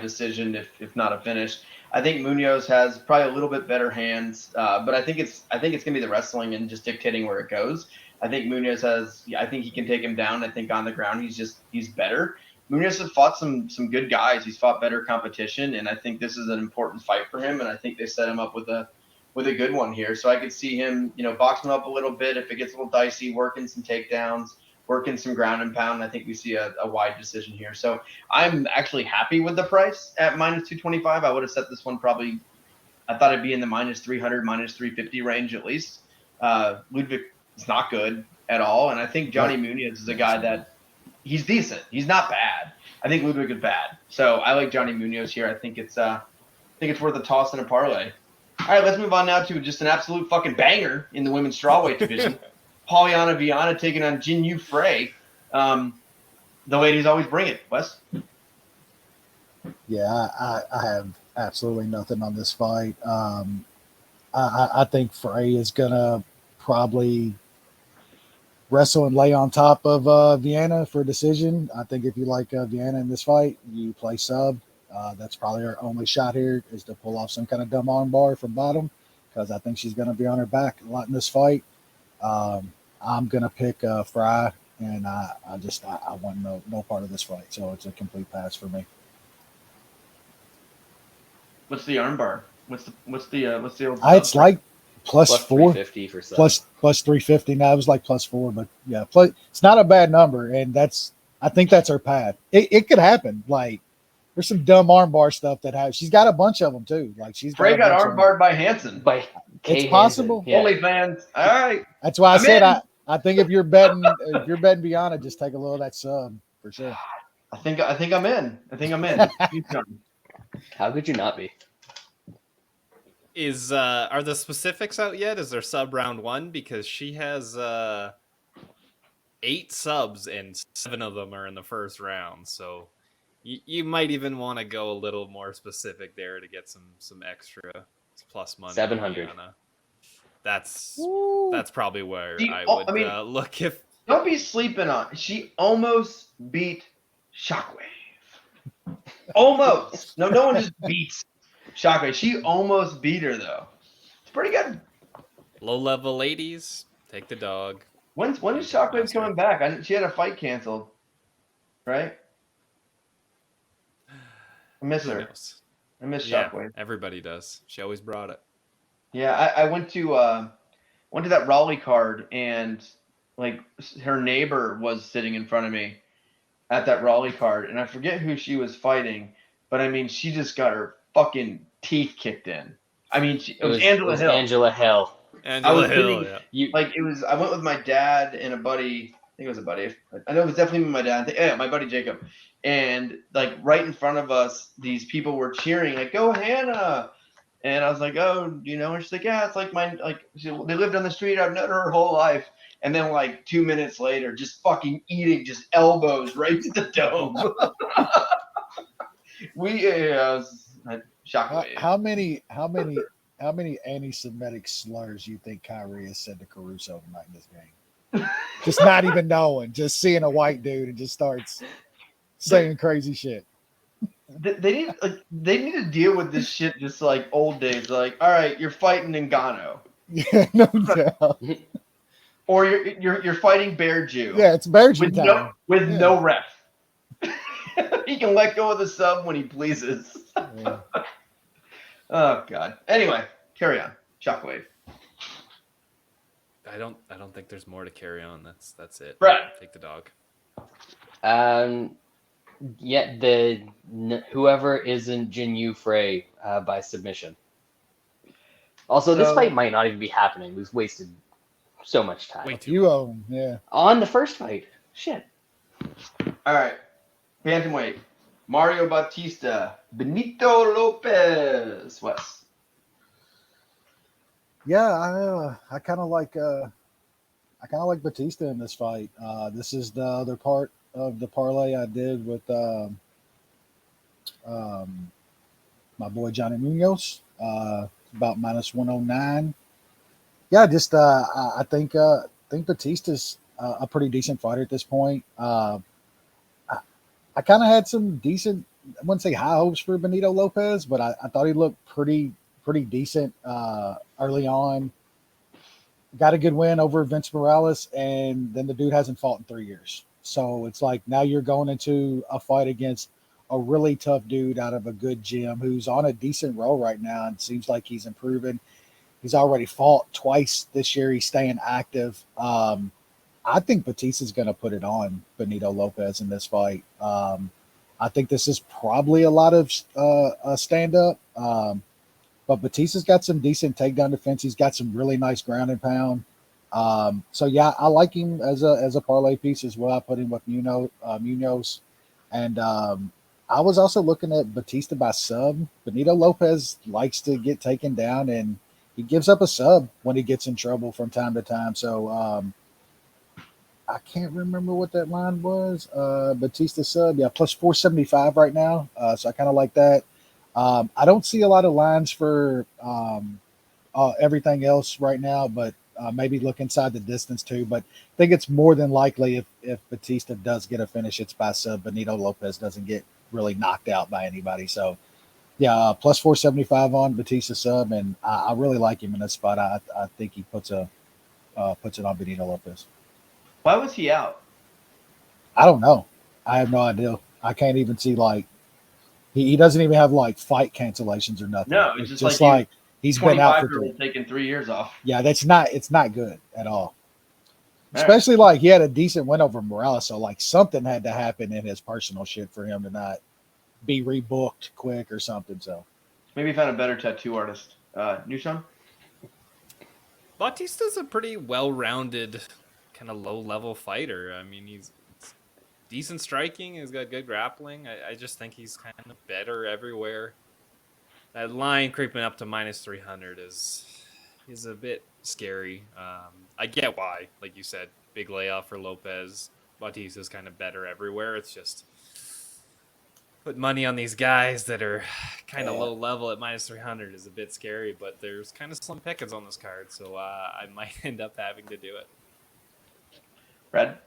decision, if not a finish. I think Munoz has probably a little bit better hands, but I think it's gonna be the wrestling and just dictating where it goes. I think Munoz I think he can take him down. I think on the ground he's better. Munoz has fought some good guys. He's fought better competition, and I think this is an important fight for him. And I think they set him up with a good one here. So I could see him, boxing him up a little bit. If it gets a little dicey, working some takedowns, working some ground and pound. I think we see a wide decision here. So I'm actually happy with the price at minus 225. I would have set this one probably, I thought it'd be in the minus 300, minus 350 range at least. Ludwig is not good at all. And I think Johnny Munoz is a guy that he's decent. He's not bad. I think Ludwig is bad. So I like Johnny Munoz here. I think it's worth a toss and a parlay. All right, let's move on now to just an absolute fucking banger in the women's strawweight division. Polyana Viana taking on Jinyu Frey. The ladies always bring it. Wes? Yeah, I have absolutely nothing on this fight. I think Frey is going to probably wrestle and lay on top of Viana for a decision. I think if you like Viana in this fight, you play sub. That's probably her only shot here, is to pull off some kind of dumb arm bar from bottom, because I think she's going to be on her back a lot in this fight. I'm going to pick Fry, and I want no part of this fight, so it's a complete pass for me. What's the arm bar? What's the old? It's like plus 4, 350 for sub. plus 350. Now it was like plus 4, but yeah, it's not a bad number, and I think that's her path. It could happen. Like, there's some dumb armbar stuff she's got a bunch of them too. Like Frey got armbarred by Hansen. By Kay it's possible. Yeah. Holy fans! All right. That's why I said I think if you're betting Viana, just take a little of that sub for sure. I think I'm in. How could you not be? Are the specifics out yet? Is there sub round 1? Because she has 8 subs and 7 of them are in the first round. So you might even want to go a little more specific there to get some extra plus money. 700. That's Woo. that's probably where See, I oh, would I mean- look if. Don't be sleeping on. She almost beat Shockwave. Almost. No one just beats Shockwave. She almost beat her though. It's pretty good. Low-level ladies, take the dog. When is He's a Shockwave master. coming back? She had a fight canceled, right? I miss Who her. knows? I miss Yeah, Shockwave. everybody does. She always brought it. Yeah, I went to that Raleigh card, and like her neighbor was sitting in front of me at that Raleigh card, and I forget who she was fighting, but I mean, she just got her fucking teeth kicked in. I mean, it was Angela Hill. Angela Hill. Angela Hill, sitting, yeah. I went with my dad and a buddy. I think it was a buddy. I know it was definitely my dad. Yeah, my buddy Jacob. And like right in front of us, these people were cheering, like, "Go Hannah!" And I was like, "Oh, you know?" And she's like, "Yeah, it's like they lived on the street. I've known her her whole life." And then like 2 minutes later, just fucking eating just elbows right to the dome. Shockwave. How many anti-Semitic slurs you think Kyrie has said to Caruso tonight in this game? Just not even knowing, just seeing a white dude and just starts saying crazy shit. They need to deal with this shit just like old days. Like, all right, you're fighting Ngannou, Yeah, no doubt. or you're fighting Bear Jew. Yeah, it's Bear Jew time. No ref. He can let go of the sub when he pleases. Yeah. Oh God. Anyway, carry on. Shockwave. I don't think there's more to carry on. That's it. Brett. Take the dog. Yeah, whoever isn't Jinyu Frey by submission. Also, this fight might not even be happening. We've wasted so much time. Way too You own, yeah. On the first fight. Shit. All right. Bantamweight. Mario Bautista. Benito Lopez. Wes. Yeah, I kind of like Batista in this fight. This is the other part of the parlay I did with my boy Johnny Munoz. About -109. Yeah, just I think Batista's a pretty decent fighter at this point. I kind of had some decent, I wouldn't say high hopes for Benito Lopez, but I thought he looked pretty decent early on. Got a good win over Vince Morales, and then the dude hasn't fought in 3 years. So it's like now you're going into a fight against a really tough dude out of a good gym who's on a decent roll right now and seems like he's improving. He's already fought twice this year. He's staying active. I think Batista's going to put it on Benito Lopez in this fight. I think this is probably a lot of stand-up. But Batista's got some decent takedown defense. He's got some really nice ground and pound. So yeah, I like him as a parlay piece as well. I put him with Munoz, and I was also looking at Batista by sub. Benito Lopez likes to get taken down, and he gives up a sub when he gets in trouble from time to time. So I can't remember what that line was. Batista sub, yeah, plus 475 right now. So I kind of like that. I don't see a lot of lines for everything else right now, but maybe look inside the distance too. But I think it's more than likely if Batista does get a finish, it's by sub. Benito Lopez doesn't get really knocked out by anybody. So yeah, plus 475 on Batista sub, and I really like him in this spot. I think he puts it on Benito Lopez. Why was he out? I don't know. I have no idea. I can't even see like he doesn't even have like fight cancellations or nothing. No, it's just like he's been out for taking 3 years off. Yeah, it's not good at all. Especially like he had a decent win over Morales, so like something had to happen in his personal shit for him to not be rebooked quick or something. So maybe he found a better tattoo artist. Shaun? Bautista's a pretty well-rounded, kind of low-level fighter. I mean, he's decent striking. He's got good grappling. I just think he's kind of better everywhere. That line creeping up to -300 is a bit scary. I get why, like you said, big layoff for Lopez. Bautista's kind of better everywhere. It's just put money on these guys that are kind of low level at minus 300 is a bit scary, but there's kind of slim pickings on this card, so I might end up having to do it. Red?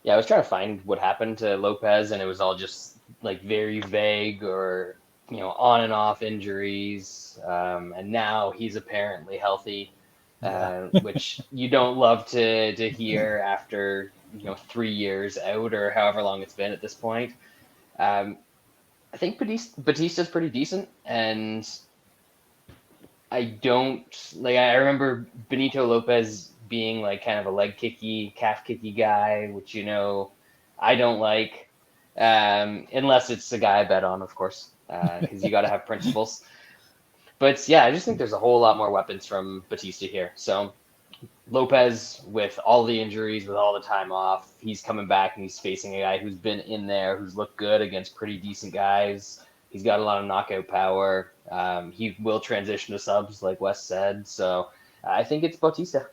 Yeah, I was trying to find what happened to Lopez, and it was all just like very vague or on and off injuries. And now he's apparently healthy, which you don't love to hear after 3 years out or however long it's been at this point. I think Batista's pretty decent, and I don't like. I remember Benito Lopez being like kind of a leg kicky, calf kicky guy, which I don't like, unless it's the guy I bet on, of course, because you got to have principles. But yeah, I just think there's a whole lot more weapons from Batista here. So Lopez, with all the injuries, with all the time off, he's coming back and he's facing a guy who's been in there, who's looked good against pretty decent guys. He's got a lot of knockout power. He will transition to subs, like Wes said. So I think it's Bautista.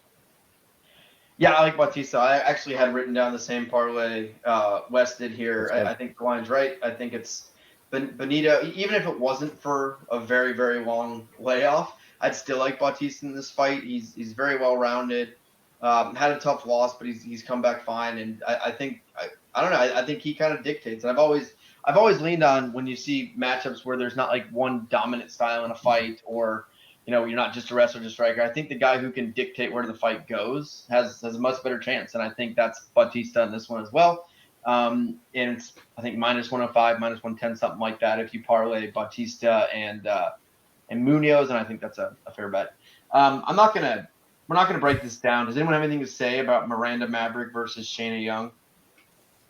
Yeah, I like Bautista. I actually had written down the same parlay Wes did here. I think the line's right. I think it's Benito. Even if it wasn't for a very, very long layoff, I'd still like Bautista in this fight. He's very well rounded. Had a tough loss, but he's come back fine. And I think I don't know. I think he kind of dictates. And I've always leaned on when you see matchups where there's not like one dominant style in a fight, or you're not just a wrestler, just striker. I think the guy who can dictate where the fight goes has a much better chance, and I think that's Bautista in this one as well. And it's I think minus 105, minus 110, something like that. If you parlay Bautista and Munoz, and I think that's a fair bet. We're not gonna break this down. Does anyone have anything to say about Miranda Maverick versus Shayna Young?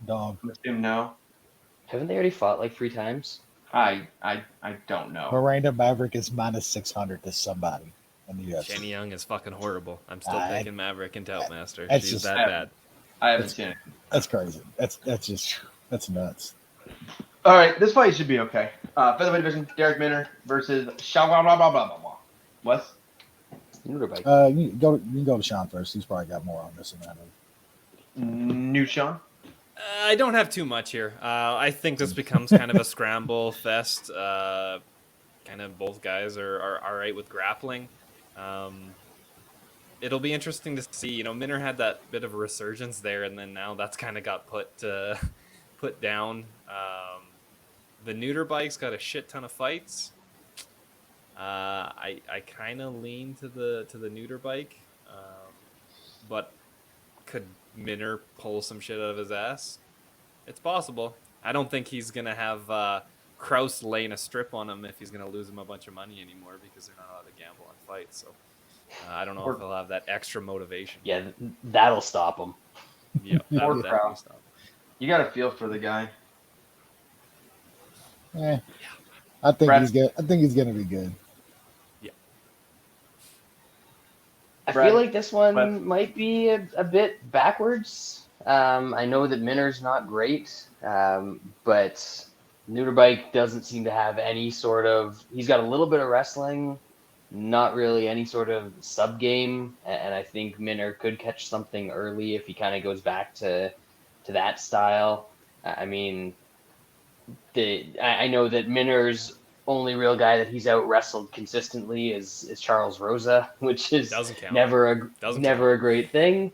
Dog. I'm assuming no. Haven't they already fought like 3 times? I don't know. Miranda Maverick is minus 600 to somebody in the UFC. Shayna Young is fucking horrible. I'm still taking Maverick and Toutmaster. That's She's just that bad. I haven't seen it. That's crazy. That's nuts. All right, this fight should be okay. Featherweight division: Derek Minner versus Shaun. Wes? You can go to Shaun first. He's probably got more on this than that. New Shaun? I don't have too much here. I think this becomes kind of a scramble fest. Kind of both guys are all right with grappling. It'll be interesting to see. Minner had that bit of a resurgence there, and then now that's kind of got put down. The neuter bike's got a shit ton of fights. I kind of lean to the neuter bike, but could Minner pull some shit out of his ass? It's possible. I don't think he's gonna have Kraus laying a strip on him if he's gonna lose him a bunch of money anymore, because they're not allowed to gamble on fights. So I don't know if he'll have that extra motivation. Yeah, that'll stop him. Yeah, that'll definitely stop him. You got to feel for the guy. Yeah, I think Brad? he's good. I think he's gonna be good. I Brad? feel like this one Brad? might be a bit backwards. I know that Minner's not great, but Neuterbike doesn't seem to have any sort of. He's got a little bit of wrestling, not really any sort of sub game, and I think Minner could catch something early if he kind of goes back to that style. I mean, I know that Minner's only real guy that he's out wrestled consistently is Charles Rosa, which is never a great thing.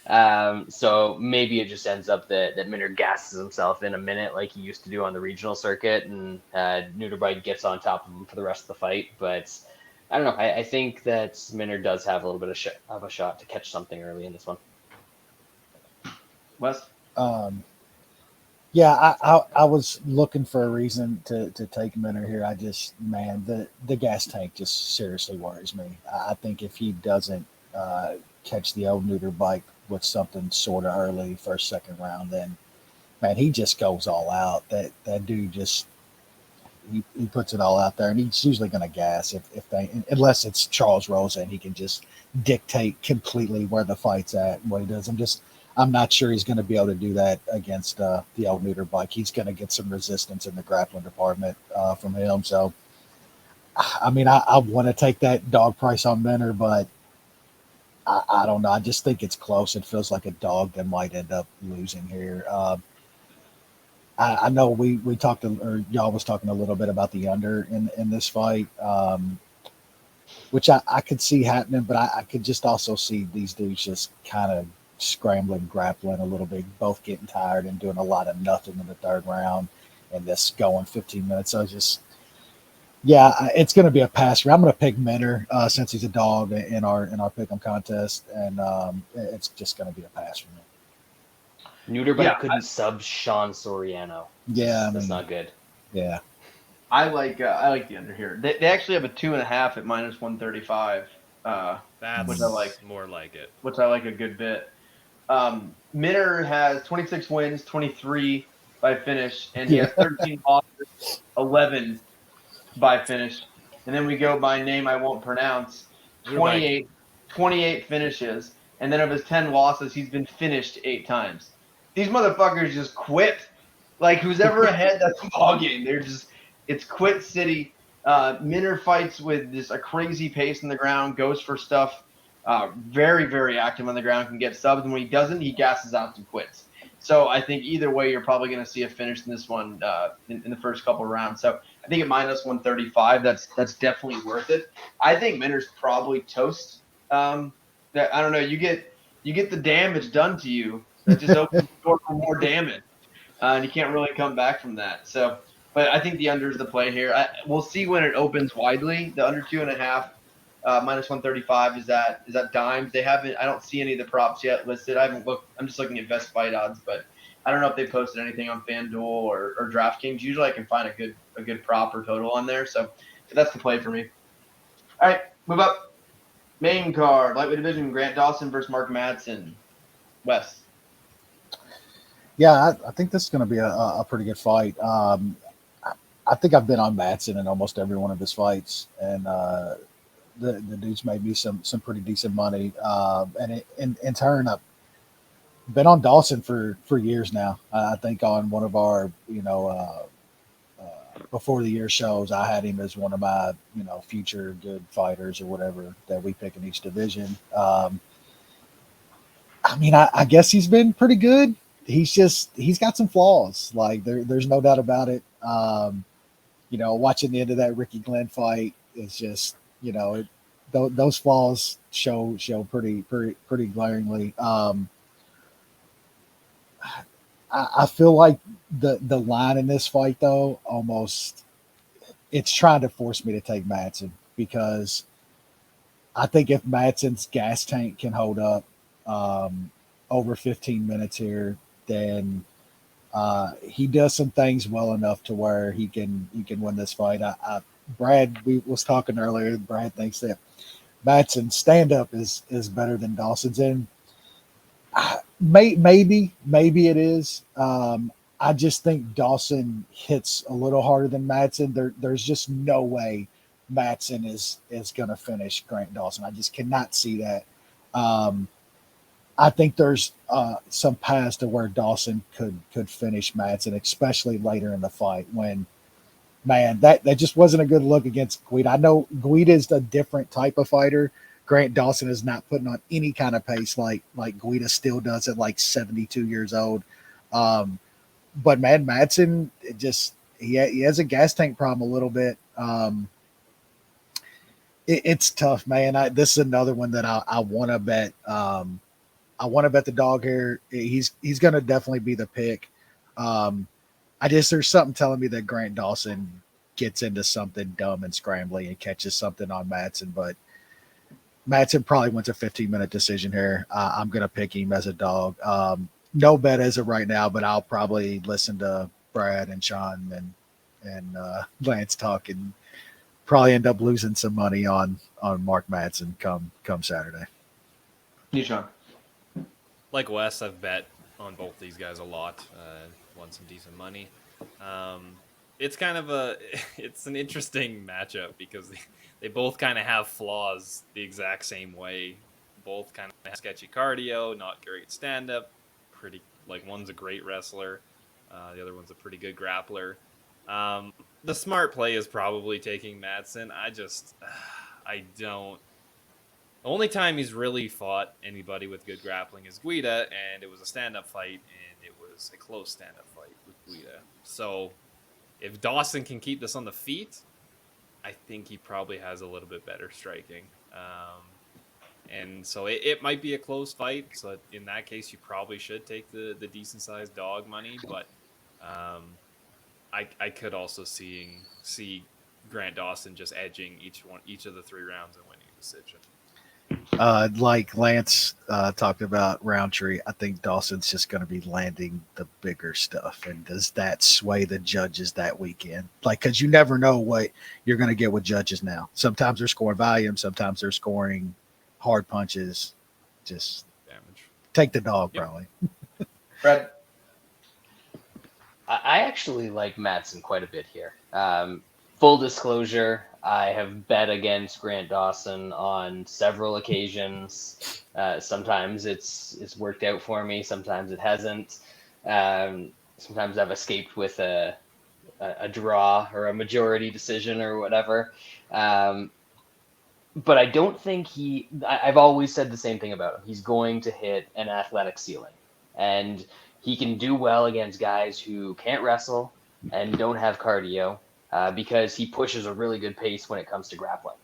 So maybe it just ends up that Minner gasses himself in a minute like he used to do on the regional circuit, and Neuterbike gets on top of him for the rest of the fight. But I don't know. I think that Minner does have a little bit of a shot to catch something early in this one. Wes? Yeah, I was looking for a reason to take Minner here. The gas tank just seriously worries me. I think if he doesn't catch the old neuter bike with something sort of early, first, second round, then man, he just goes all out. That dude just he puts it all out there, and he's usually going to gas unless it's Charles Rosa and he can just dictate completely where the fight's at and what he does. I'm not sure he's going to be able to do that against the old neuter bike. He's going to get some resistance in the grappling department from him. So, I mean, I want to take that dog price on Minner, but I don't know. I just think it's close. It feels like a dog that might end up losing here. I know we talked, or y'all was talking a little bit about the under in this fight, which I could see happening, but I could just also see these dudes just kind of scrambling, grappling a little bit, both getting tired and doing a lot of nothing in the third round, and this going 15 minutes. So it's going to be a pass. I'm going to pick Minner since he's a dog in our pick'em contest, and it's just going to be a pass for me. Neuter, but I couldn't sub Shaun Soriano. Yeah, that's not good. Yeah, I like the under here. They actually have a 2.5 at minus 135. That's which I like. More like it. Which I like a good bit. Minner has 26 wins, 23 by finish, and he has 13 losses, 11 by finish. And then we go by name I won't pronounce. 28 finishes, and then of his 10 losses, he's been finished 8 times. These motherfuckers just quit. Like, who's ever ahead, that's a ball game. It's quit city. Minner fights with a crazy pace in the ground, goes for stuff. Very, very active on the ground, can get subs, and when he doesn't, he gasses out and quits. So I think either way, you're probably going to see a finish in this one in the first couple of rounds. So I think at minus 135, that's definitely worth it. I think Minner's probably toast. I don't know. You get the damage done to you. That just opens the door for more damage, and you can't really come back from that. So, but I think the under is the play here. We'll see when it opens widely. The under 2.5. Minus 135 is that dimes. They haven't. I don't see any of the props yet listed. I haven't looked. I'm just looking at best fight odds, but I don't know if they posted anything on FanDuel or DraftKings. Usually, I can find a good prop or total on there. So that's the play for me. All right, move up. Main card, lightweight division. Grant Dawson versus Mark Madsen. Wes. Yeah, I think this is going to be a pretty good fight. I think I've been on Madsen in almost every one of his fights, and the dude's made me some pretty decent money. And in turn, I've been on Dawson for years now. I think on one of our before the year shows, I had him as one of my future good fighters or whatever that we pick in each division. I mean, I guess he's been pretty good. He's got some flaws. Like there's no doubt about it. Watching the end of that Ricky Glenn fight, it's just those flaws show pretty glaringly. I feel like the line in this fight though almost it's trying to force me to take Madsen, because I think if Madsen's gas tank can hold up over 15 minutes here, then he does some things well enough to where he can win this fight. Brad, we was talking earlier. Brad thinks that Madsen's stand up is better than Dawson's, and maybe it is. I just think Dawson hits a little harder than Madsen. There's just no way Madsen is going to finish Grant Dawson. I just cannot see that. I think there's some paths to where Dawson could finish Madsen, especially later in the fight when, man, that just wasn't a good look against Guida. I know Guida is a different type of fighter. Grant Dawson is not putting on any kind of pace like Guida still does at like 72 years old. But man, Madsen, he has a gas tank problem a little bit. It's tough, man. This is another one that I want to bet. I want to bet the dog here. He's going to definitely be the pick. There's something telling me that Grant Dawson gets into something dumb and scrambly and catches something on Madsen, but Madsen probably wins a 15-minute decision here. I'm going to pick him as a dog. No bet as of right now, but I'll probably listen to Brad and Shaun and Lance talk and probably end up losing some money on Mark Madsen come Saturday. You, Shaun. Like Wes, I've bet on both these guys a lot. Won some decent money. It's kind of it's an interesting matchup because they both kind of have flaws the exact same way. Both kind of have sketchy cardio, not great stand-up. One's a great wrestler. The other one's a pretty good grappler. The smart play is probably taking Madsen. I don't. The only time he's really fought anybody with good grappling is Guida, and it was a stand-up fight, and it was a close stand-up fight with Guida. So if Dawson can keep this on the feet, I think he probably has a little bit better striking. And so it might be a close fight. So in that case, you probably should take the decent sized dog money. But I could also see Grant Dawson just edging each of the 3 rounds and winning a decision. Like Lance talked about Roundtree, I think Dawson's just going to be landing the bigger stuff. And does that sway the judges that weekend? Like, because you never know what you're going to get with judges now. Sometimes they're scoring volume. Sometimes they're scoring hard punches. Just Damage. take the dog, probably. Fred? I actually like Madsen quite a bit here. Full disclosure, I have bet against Grant Dawson on several occasions. Sometimes it's worked out for me. Sometimes it hasn't. Sometimes I've escaped with a draw or a majority decision or whatever. But I don't think I've always said the same thing about him. He's going to hit an athletic ceiling. And he can do well against guys who can't wrestle and don't have cardio because he pushes a really good pace when it comes to grappling.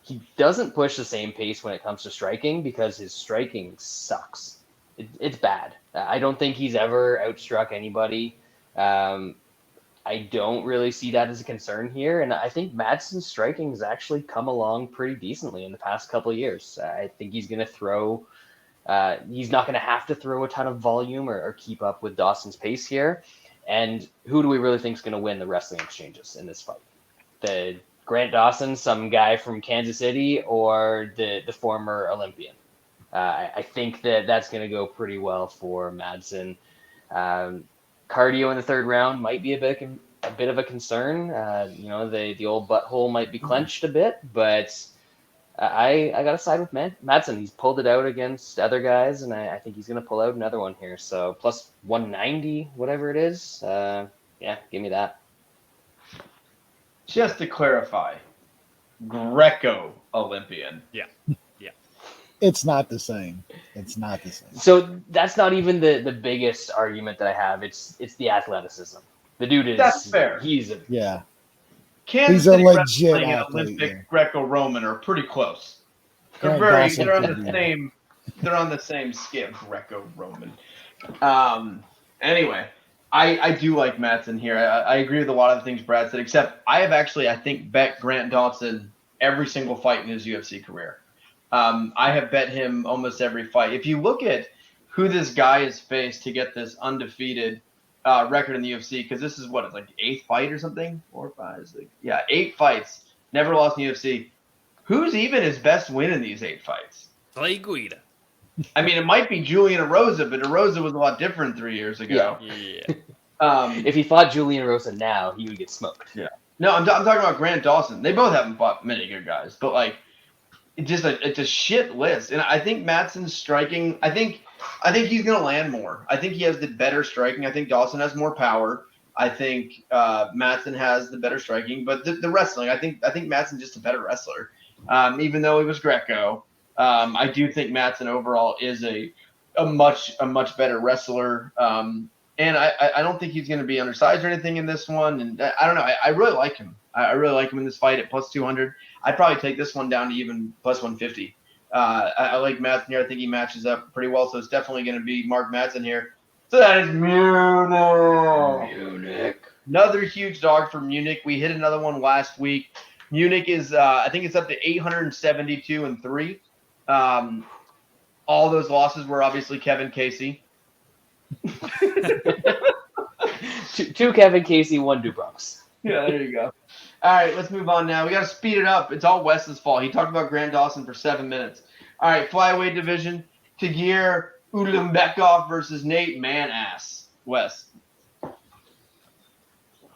He doesn't push the same pace when it comes to striking because his striking sucks. It's bad. I don't think he's ever outstruck anybody. I don't really see that as a concern here. And I think Madsen's striking has actually come along pretty decently in the past couple of years. I think he's going to throw... he's not going to have to throw a ton of volume or keep up with Dawson's pace here. And who do we really think is going to win the wrestling exchanges in this fight? The Grant Dawson, some guy from Kansas City, or the former Olympian? I think that's going to go pretty well for Madsen. Cardio in the 3rd round might be a bit of a concern. The old butthole might be clenched a bit, but I got to side with Madsen. He's pulled it out against other guys, and I think he's going to pull out another one here. So plus 190, whatever it is. Give me that. Just to clarify, Greco Olympian. Yeah. It's not the same. So that's not even the biggest argument that I have. It's the athleticism. The dude is... That's fair. He's a... Yeah. Kansas He's a City legit wrestling and athlete, Olympic yeah. Greco-Roman are pretty close. Grant They're Dawson on could the be. same. They're on the same scale. Greco-Roman. Anyway, I do like Madsen here. I agree with a lot of the things Brad said, except I have actually, I think, bet Grant Dawson every single fight in his UFC career. I have bet him almost every fight. If you look at who this guy has faced to get this undefeated record in the UFC, because this is what, it's like 8th fight or something? 4 or 5? 8 fights. Never lost in the UFC. Who's even his best win in these 8 fights? Play Guida. I mean, it might be Julian Erosa, but Erosa was a lot different 3 years ago. Yeah. If he fought Julian Rosa now, he would get smoked. Yeah. No, I'm talking about Grant Dawson. They both haven't fought many good guys, but like, it's a shit list. And I think Madsen's striking. I think he's gonna land more. I think he has the better striking. I think Dawson has more power. I think Madsen has the better striking, but the wrestling. I think Madsen's just a better wrestler. Even though he was Greco, I do think Madsen overall is a much better wrestler. And I don't think he's going to be undersized or anything in this one. And I don't know. I really like him. I really like him in this fight at plus 200. I'd probably take this one down to even plus 150. I like Madsen here. I think he matches up pretty well. So it's definitely going to be Mark Madsen here. So that is Munich. Another huge dog for Munich. We hit another one last week. Munich is, I think it's up to 872-3. All those losses were obviously Kevin Casey. Two Kevin Casey, 1 Dubrox. Yeah, there you go. All right, let's move on now. We got to speed it up. It's all Wes's fault. He talked about Grant Dawson for 7 minutes. All right, flyweight division. Tagir Ulanbekov versus Nate Manass. Wes.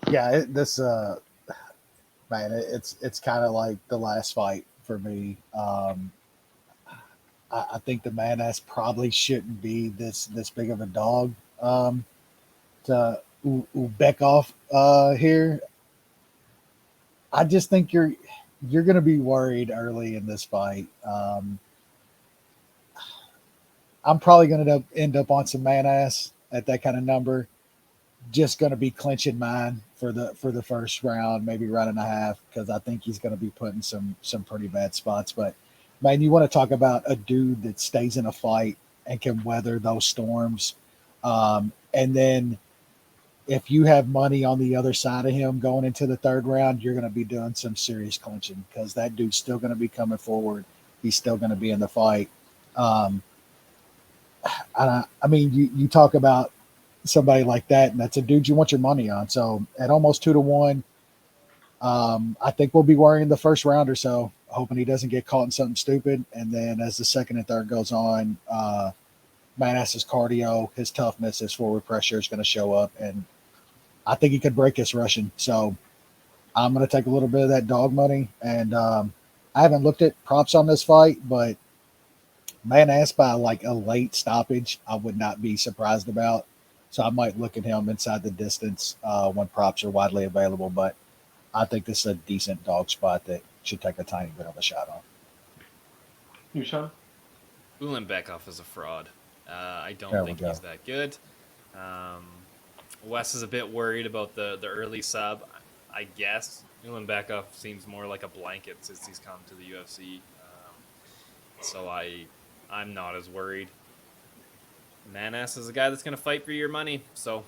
Yeah, it's kind of like the last fight for me. I think the Manass probably shouldn't be this big of a dog to Ubekov here. I just think you're going to be worried early in this fight. I'm probably going to end up on some Manass at that kind of number, just going to be clinching mine for the first round, maybe round and a half, because I think he's going to be putting some pretty bad spots. But man, you want to talk about a dude that stays in a fight and can weather those storms. And then if you have money on the other side of him going into the third round, you're going to be doing some serious clinching, because that dude's still going to be coming forward. He's still going to be in the fight. I mean, you talk about somebody like that, and that's a dude you want your money on. So at almost 2-1, I think we'll be worrying the first round or so, hoping he doesn't get caught in something stupid. And then as the second and third goes on, Manass's cardio, his toughness, his forward pressure is going to show up, and I think he could break his Russian. So I'm going to take a little bit of that dog money, and I haven't looked at props on this fight, but Manass by like a late stoppage, I would not be surprised about. So I might look at him inside the distance when props are widely available, but I think this is a decent dog spot that should take a tiny bit of a shot on. You, Shaun? Ulanbekov is a fraud. I don't think he's that good. Wes is a bit worried about the early sub. I guess Ulanbekov seems more like a blanket since he's come to the UFC. So I'm not as worried. Manass is a guy that's going to fight for your money, so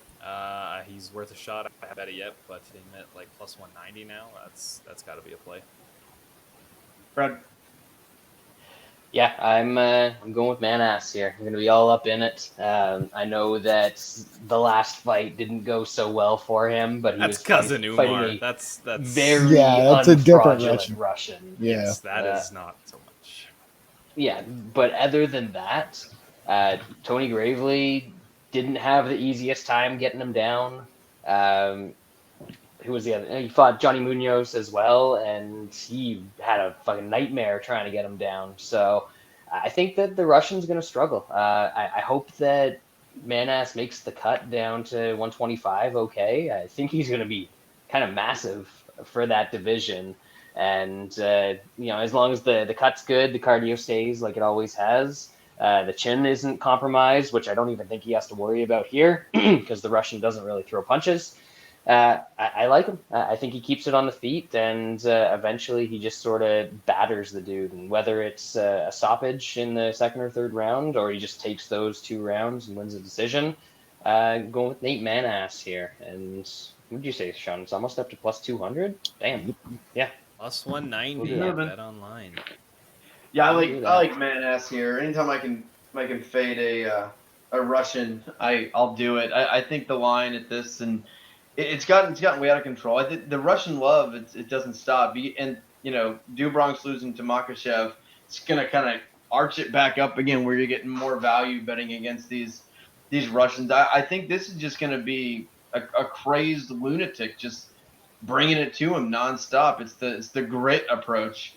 he's worth a shot. I haven't bet it yet, but him at like plus 190 now, that's got to be a play. Brad? Yeah, I'm going with Manass here. I'm going to be all up in it. I know that the last fight didn't go so well for him, but he That's was cousin fighting Umar. a That's very that's a different unfraudulent Russian. Russian. Yeah, yes, that is not so much. Yeah, but other than that, Tony Gravely didn't have the easiest time getting him down. Who was the other? He fought Johnny Munoz as well, and he had a fucking nightmare trying to get him down. So I think that the Russian's going to struggle. I hope that Manass makes the cut down to 125 okay. I think he's going to be kind of massive for that division. And, as long as the cut's good, the cardio stays like it always has. The chin isn't compromised, which I don't even think he has to worry about here because the Russian doesn't really throw punches. I like him. I think he keeps it on the feet, and eventually he just sort of batters the dude. And whether it's a stoppage in the second or third round, or he just takes those 2 rounds and wins a decision, going with Nate Manass here. And what did you say, Shaun? It's almost up to plus 200? Damn. Yeah. Plus 190 Yeah. at Bet Online. Yeah, I like Manass here. Anytime I can fade a Russian, I'll do it. I think the line at this, and it's gotten way out of control. I think the Russian love, it doesn't stop. And Dubronk's losing to Makhachev. It's gonna kind of arch it back up again, where you're getting more value betting against these Russians. I think this is just gonna be a crazed lunatic just bringing it to him nonstop. It's the grit approach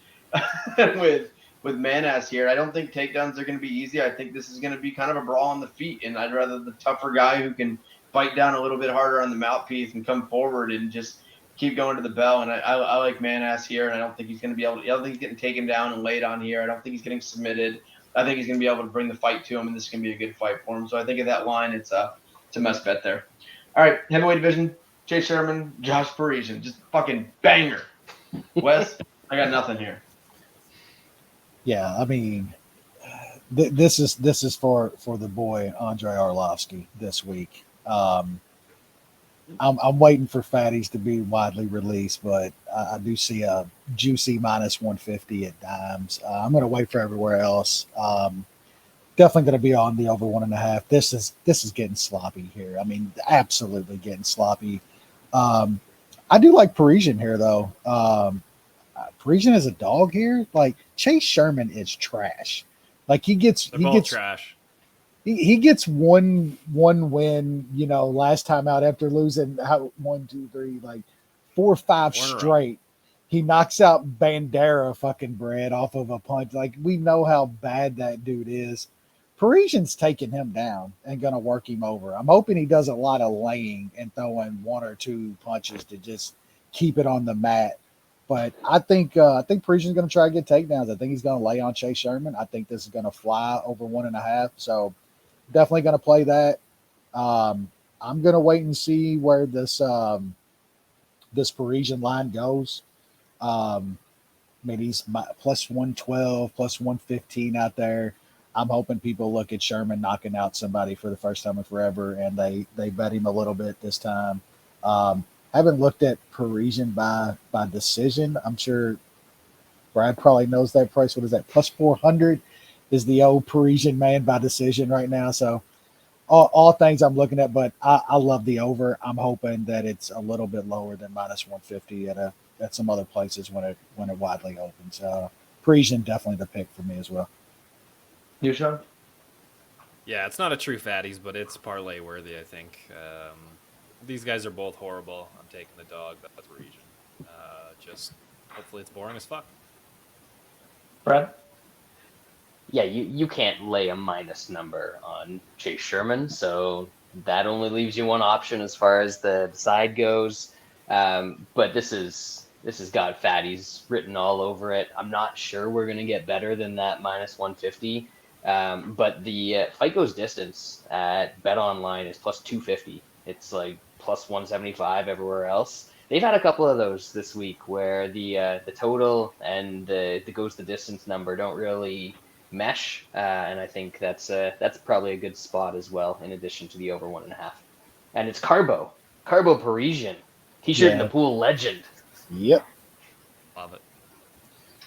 with Manass here. I don't think takedowns are going to be easy. I think this is going to be kind of a brawl on the feet, and I'd rather the tougher guy who can bite down a little bit harder on the mouthpiece and come forward and just keep going to the bell. And I like Manass here, and I don't think he's going to be able to. I don't think he's getting taken down and laid on here. I don't think he's getting submitted. I think he's going to be able to bring the fight to him, and this is going to be a good fight for him. So I think at that line, it's a must bet there. All right, heavyweight division: Chase Sherman, Josh Parisian, just fucking banger. Wes, I got nothing here. Yeah, I mean, this is for the boy Andrei Arlovsky this week. I'm waiting for fatties to be widely released, but I do see a juicy minus 150 at dimes. I'm going to wait for everywhere else. Definitely going to be on the over 1.5. This is getting sloppy here. I mean, absolutely getting sloppy. I do like Parisian here though. Parisian is a dog here. Like Chase Sherman is trash. Like he gets trash. He gets one win, last time out after losing 4 or 5 straight. He knocks out Bandera fucking bread off of a punch. Like we know how bad that dude is. Parisian's taking him down and gonna work him over. I'm hoping he does a lot of laying and throwing 1 or 2 punches to just keep it on the mat. But I think Parisian's going to try to get takedowns. I think he's going to lay on Chase Sherman. I think this is going to fly over 1.5. So definitely going to play that. I'm gonna wait and see where this Parisian line goes. I mean, he's plus 112, plus 115 out there. I'm hoping people look at Sherman knocking out somebody for the first time in forever, and they bet him a little bit this time. Haven't looked at Parisian by decision. I'm sure Brad probably knows that price. What is that? Plus 400 is the old Parisian man by decision right now. So all things I'm looking at, but I love the over. I'm hoping that it's a little bit lower than minus 150 at some other places when it widely opens. Parisian definitely the pick for me as well. You, Shaun? Yeah, it's not a true fatties, but it's parlay worthy, I think. These guys are both horrible. I'm taking the dog. That's Parisian. Just hopefully it's boring as fuck. Brad? Yeah, you can't lay a minus number on Chase Sherman, so that only leaves you one option as far as the side goes. But this has got fatties written all over it. I'm not sure we're gonna get better than that minus 150. But the fight goes distance at Bet Online is plus 250. It's like plus 175 everywhere else. They've had a couple of those this week where the total and the goes the distance number don't really mesh, and I think that's probably a good spot as well. In addition to the over 1.5, and it's Carbo Parisian T-shirt in the pool legend. Yep. Love it.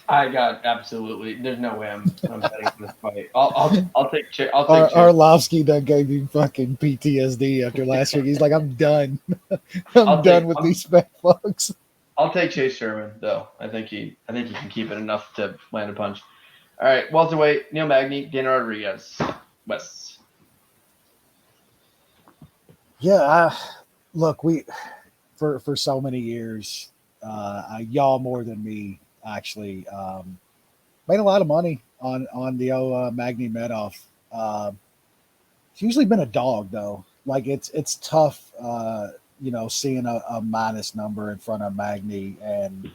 I got absolutely. There's no way I'm betting for this fight. I'll take. I'll take. Arlovsky done gave him fucking PTSD after last week. He's like, I'm done. I'm done with these fat fucks. I'll take Chase Sherman though. I think he can keep it enough to land a punch. All right, welterweight Neil Magny, Dana Rodriguez, West. Yeah, look, we for so many years, y'all more than me actually made a lot of money on the old Magny Madoff. It's usually been a dog though. Like it's tough, seeing a minus number in front of Magny and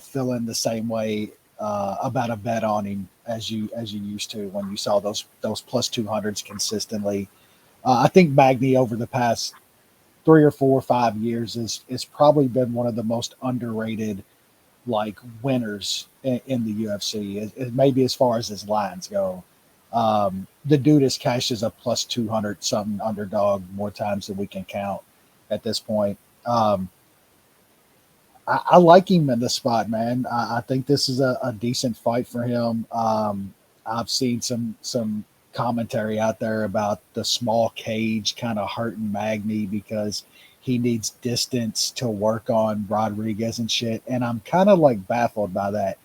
feeling the same way about a bet on him as you used to when you saw those plus 200s consistently. I think Magny over the past 3 or 4 or 5 years is probably been one of the most underrated like winners in the UFC. Maybe as far as his lines go. The dude has cashed as a plus 200 something underdog more times than we can count at this point. I like him in the spot, man. I think this is a decent fight for him. I've seen some commentary out there about the small cage kind of hurting Magny because he needs distance to work on Rodriguez and shit. And I'm kind of like baffled by that.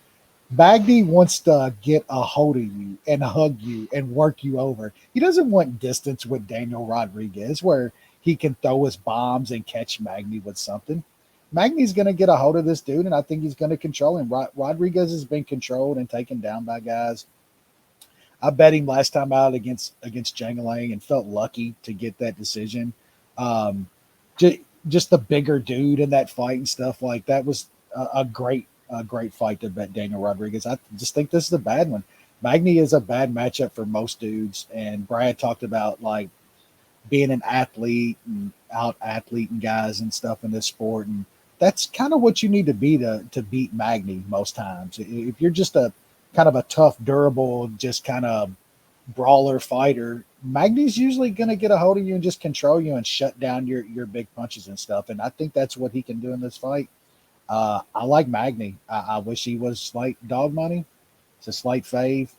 Magny wants to get a hold of you and hug you and work you over. He doesn't want distance with Daniel Rodriguez where he can throw his bombs and catch Magny with something. Magny's going to get a hold of this dude, and I think he's going to control him. Rodriguez has been controlled and taken down by guys. I bet him last time out against Jangalang and felt lucky to get that decision. Just the bigger dude in that fight and stuff like that was a great fight to bet Daniel Rodriguez. I just think this is a bad one. Magny is a bad matchup for most dudes, and Brad talked about like being an athlete and out athleting guys and stuff in this sport, and that's kind of what you need to be to beat Magny most times. If you're just a kind of a tough, durable, just kind of brawler fighter, Magny's usually going to get a hold of you and just control you and shut down your big punches and stuff. And I think that's what he can do in this fight. I like Magny. I wish he was slight dog money. It's a slight fave.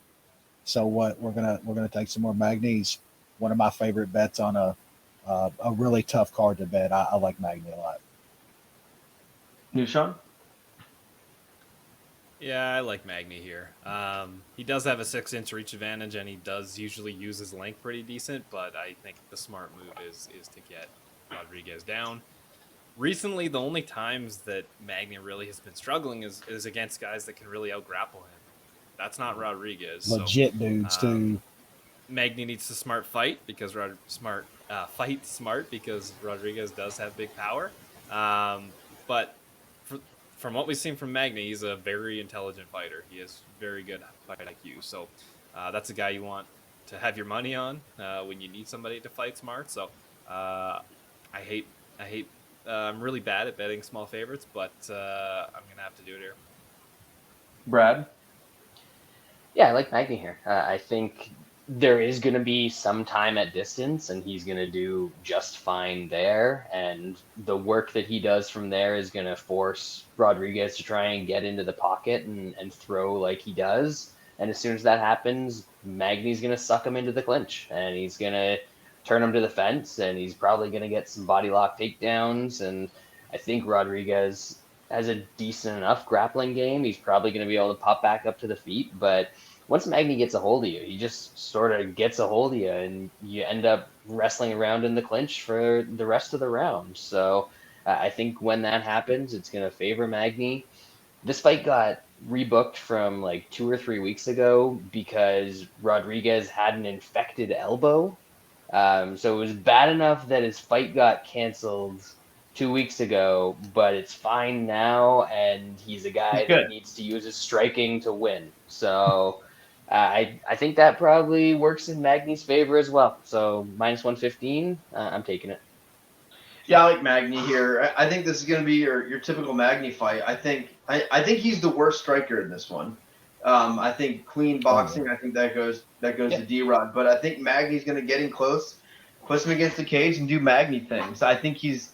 So what? We're gonna take some more Magny's. One of my favorite bets on a really tough card to bet. I like Magny a lot. You, Shaun? Yeah, I like Magny here. He does have a 6-inch reach advantage, and he does usually use his length pretty decent, but I think the smart move is to get Rodriguez down. Recently, the only times that Magny really has been struggling is against guys that can really out-grapple him. That's not Rodriguez. Legit dudes, too. Magny needs to fight because Rodriguez does have big power. But from what we've seen from Magny, he's a very intelligent fighter. He has very good fight IQ. So that's a guy you want to have your money on when you need somebody to fight smart. So I hate. I'm really bad at betting small favorites, but I'm gonna have to do it here. Brad? Yeah, I like Magny here. I think there is going to be some time at distance, and he's going to do just fine there. And the work that he does from there is going to force Rodriguez to try and get into the pocket and throw like he does. And as soon as that happens, Magny's going to suck him into the clinch, and he's going to turn him to the fence, and he's probably going to get some body lock takedowns. And I think Rodriguez has a decent enough grappling game. He's probably going to be able to pop back up to the feet, but once Magny gets a hold of you, he just sort of gets a hold of you, and you end up wrestling around in the clinch for the rest of the round. So I think when that happens, it's going to favor Magny. This fight got rebooked from like 2 or 3 weeks ago because Rodriguez had an infected elbow. So it was bad enough that his fight got canceled 2 weeks ago, but it's fine now, and he's a guy that needs to use his striking to win. So I think that probably works in Magny's favor as well. So -115, I'm taking it. Yeah, I like Magny here. I think this is going to be your typical Magny fight. I think he's the worst striker in this one. I think clean boxing. I think that goes to D-Rod. But I think Magny's going to get in close, push him against the cage, and do Magny things. I don't think he's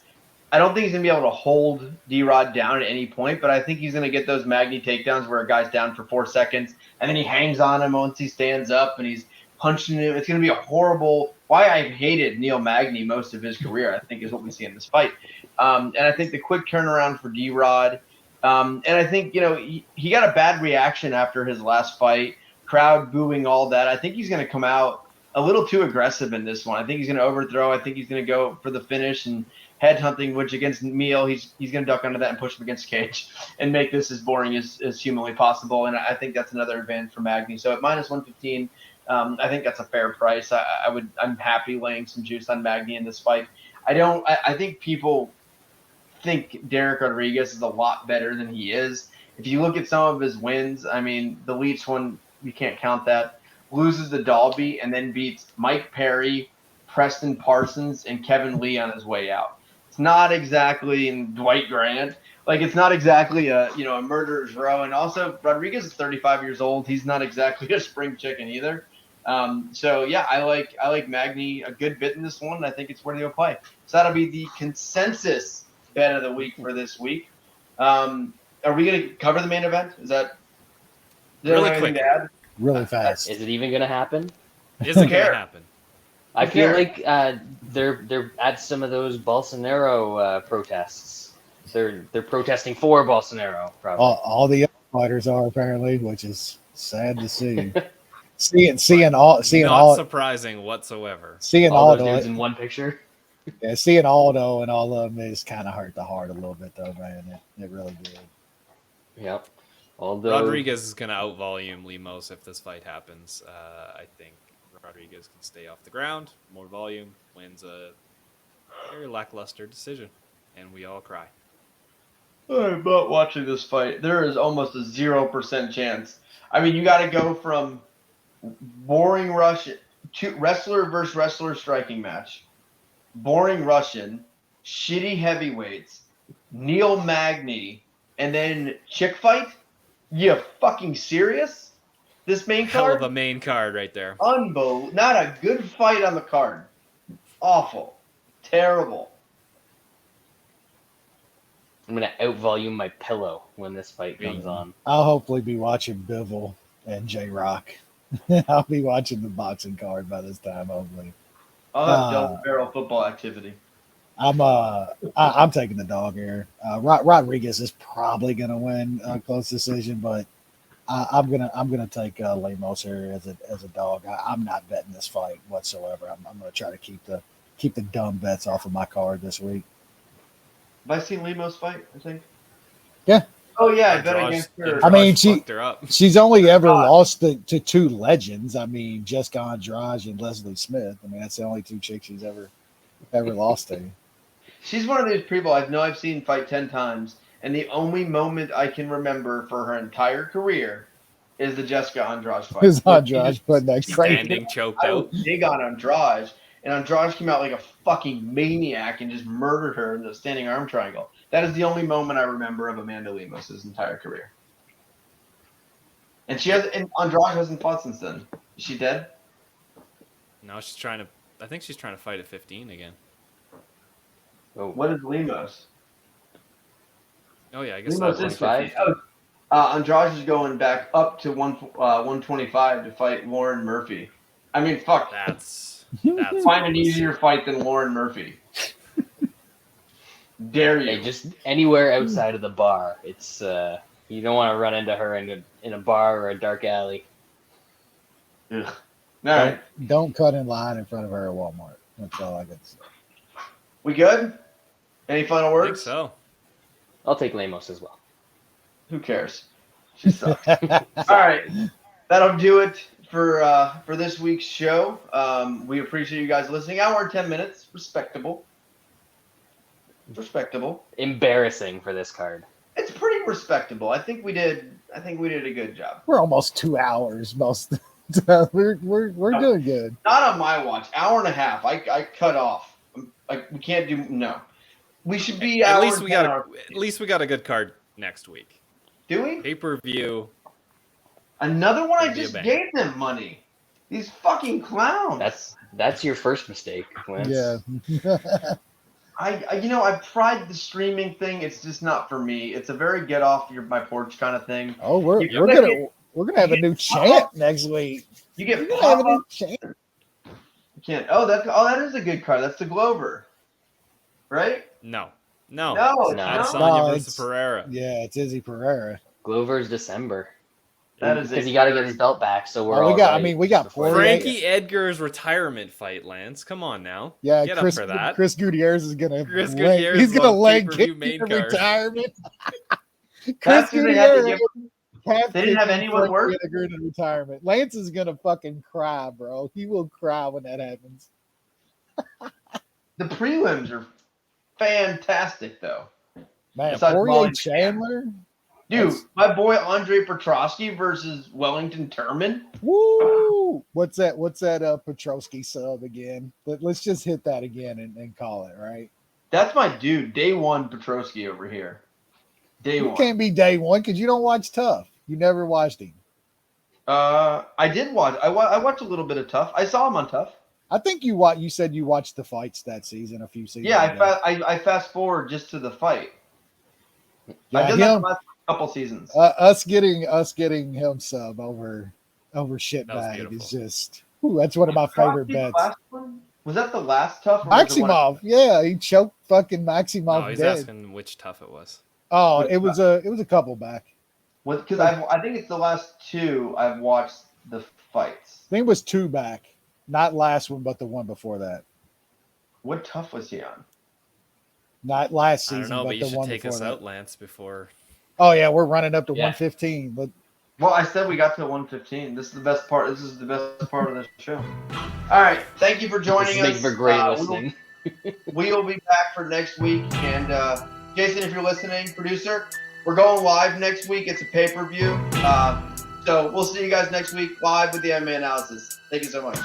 going to be able to hold D-Rod down at any point, but I think he's going to get those Magny takedowns where a guy's down for 4 seconds, and then he hangs on him once he stands up, and he's punching him. It's going to be a horrible – why I've hated Neil Magny most of his career, I think, is what we see in this fight. And I think the quick turnaround for D-Rod and I think, he got a bad reaction after his last fight, crowd booing, all that. I think he's going to come out a little too aggressive in this one. I think he's going to overthrow. I think he's going to go for the finish and headhunting, which against Meal, he's going to duck under that and push him against cage and make this as boring as humanly possible. And I think that's another advantage for Magny. So at -115, I think that's a fair price. I'm happy laying some juice on Magny in this fight. I think people think Derek Rodriguez is a lot better than he is. If you look at some of his wins, I mean, the Leach one, you can't count that. Loses to Dalby and then beats Mike Perry, Preston Parsons, and Kevin Lee on his way out. It's not exactly in Dwight Grant. Like, it's not exactly a murderer's row. And also, Rodriguez is 35 years old. He's not exactly a spring chicken either. So yeah, I like Magny a good bit in this one. I think it's worthy of a play. So that'll be the consensus bet of the week for this week. Are we going to cover the main event? Is that really quick? Really fast. Is it even going to happen? Is it going to happen? I feel like they're at some of those Bolsonaro protests. They're protesting for Bolsonaro. Probably all the other fighters are apparently, which is sad to see. seeing all surprising whatsoever. Seeing all Aldo those dudes in one picture. Yeah, seeing Aldo and all of them is kind of hurt the heart a little bit, though, man. It really did. Yep. Aldo. Rodriguez is going to outvolume Lemos if this fight happens. I think Rodriguez can stay off the ground, more volume, wins a very lackluster decision, and we all cry. I'm not watching this fight. There is almost a 0% chance. I mean, you got to go from boring Russian to wrestler versus wrestler striking match, boring Russian, shitty heavyweights, Neil Magny, and then chick fight? You fucking serious? This main card? Hell of a main card right there. Unbelievable. Not a good fight on the card. Awful. Terrible. I'm going to outvolume my pillow when this fight comes on. I'll hopefully be watching Bivol and J-Rock. I'll be watching the boxing card by this time, hopefully. I'll have double barrel football activity. I'm taking the dog here. Rodriguez is probably going to win a close decision, but I'm gonna take Lemos here as a dog. I'm not betting this fight whatsoever. I'm going to try to keep the dumb bets off of my card this week. Have I seen Lemos fight? I think. Yeah. Oh yeah, I bet against her. I mean, her she's only ever lost to two legends. I mean, Jessica Andrade and Leslie Smith. I mean, that's the only two chicks she's ever lost to. She's one of those people I've seen fight 10 times, and the only moment I can remember for her entire career is the Jessica Andrade fight. Is Andrade putting that standing choked out? Big on Andrade, and Andrade came out like a fucking maniac and just murdered her in the standing arm triangle. That is the only moment I remember of Amanda Lemos' entire career. And Andrade hasn't fought since then. Is she dead? No, I think she's trying to fight at 15 again. Oh, What is Lemos? Oh yeah, I guess Lemos that's is 15. Andrade is going back up to 125 to fight Lauren Murphy. I mean, fuck. That's Find an easier fight than Lauren Murphy. Dare you? Hey, just anywhere outside of the bar. It's you don't want to run into her in a bar or a dark alley. Ugh. All right. Don't cut in line in front of her at Walmart. That's all I got to say. We good? Any final I think words? so. I'll take Lemos as well. Who cares? She sucks. All right. That'll do it for this week's show. We appreciate you guys listening. Hour and 10 minutes. Respectable. Embarrassing for this card. It's pretty respectable. I think we did a good job. We're almost 2 hours. We're doing good. Not on my watch. Hour and a half. I cut off. We can't do no. We should be At least we got a good card next week. Do we? Pay-per-view. Another one I It'd be a just bang. gave them money. These fucking clowns. That's your first mistake, Lance. Yeah. I've tried the streaming thing. It's just not for me. It's a very get off my porch kind of thing. Oh, we're gonna have a new chant next week. You get We're gonna have a new chant. You can't. That is a good card. That's the Glover, right? No. No, That's Sonya versus Pereira. Yeah, it's Izzy Pereira. Glover's December. That is because he got to get his belt back. So we're Oh, we all got- right I mean, we got before- Poirier. Frankie Edgar's retirement fight, Lance. Come on now. Yeah, Get Chris, up for that. Chris Gutierrez is gonna Chris leg, Gutierrez he's gonna on leg pay-per-view kick main in card. retirement. Chris That's who they had to Gutierrez. give. They didn't have anyone work? In retirement. Lance is gonna fucking cry, bro. He will cry when that happens. The prelims are fantastic, though. Man, Besides Poirier Molly Chandler. Dude, That's- my boy Andre Petrosky versus Wellington Turman. Woo! What's that Petrosky sub again? Let's just hit that again and call it, right? That's my dude. Day one Petrosky over here. Day You one. can't be day one because you don't watch Tough. You never watched him. I did watch. I watched a little bit of Tough. I saw him on Tough. I think you said you watched the fights that season a few seasons. Yeah, ago. I fast forward just to the fight. Yeah, I did that him- the last couple seasons. us getting him sub over shitbag is beautiful. just that's one of my favorite Petrosky, the bets. last one? Was that the last Tough? or was it one- Maximov, yeah, he choked fucking Maximov No, he's dead. asking which tough it was. Oh, it was a couple back. Because I think it's the last two I've watched the fights. I think it was 2 back, not last one, but the one before that. What Tough was he on? Not last I season, don't know, but but you the should one take before us that. out, Lance, before. Oh yeah, we're running up to Yeah. 115, but Well, I said we got to 115. This is the best part. This is the best part of the show. All right. Thank you for This joining is us. making for great listening. We will be back for next week. And Jason, if you're listening, producer, we're going live next week. It's a pay-per-view. So we'll see you guys next week live with the MMA Analysis. Thank you so much.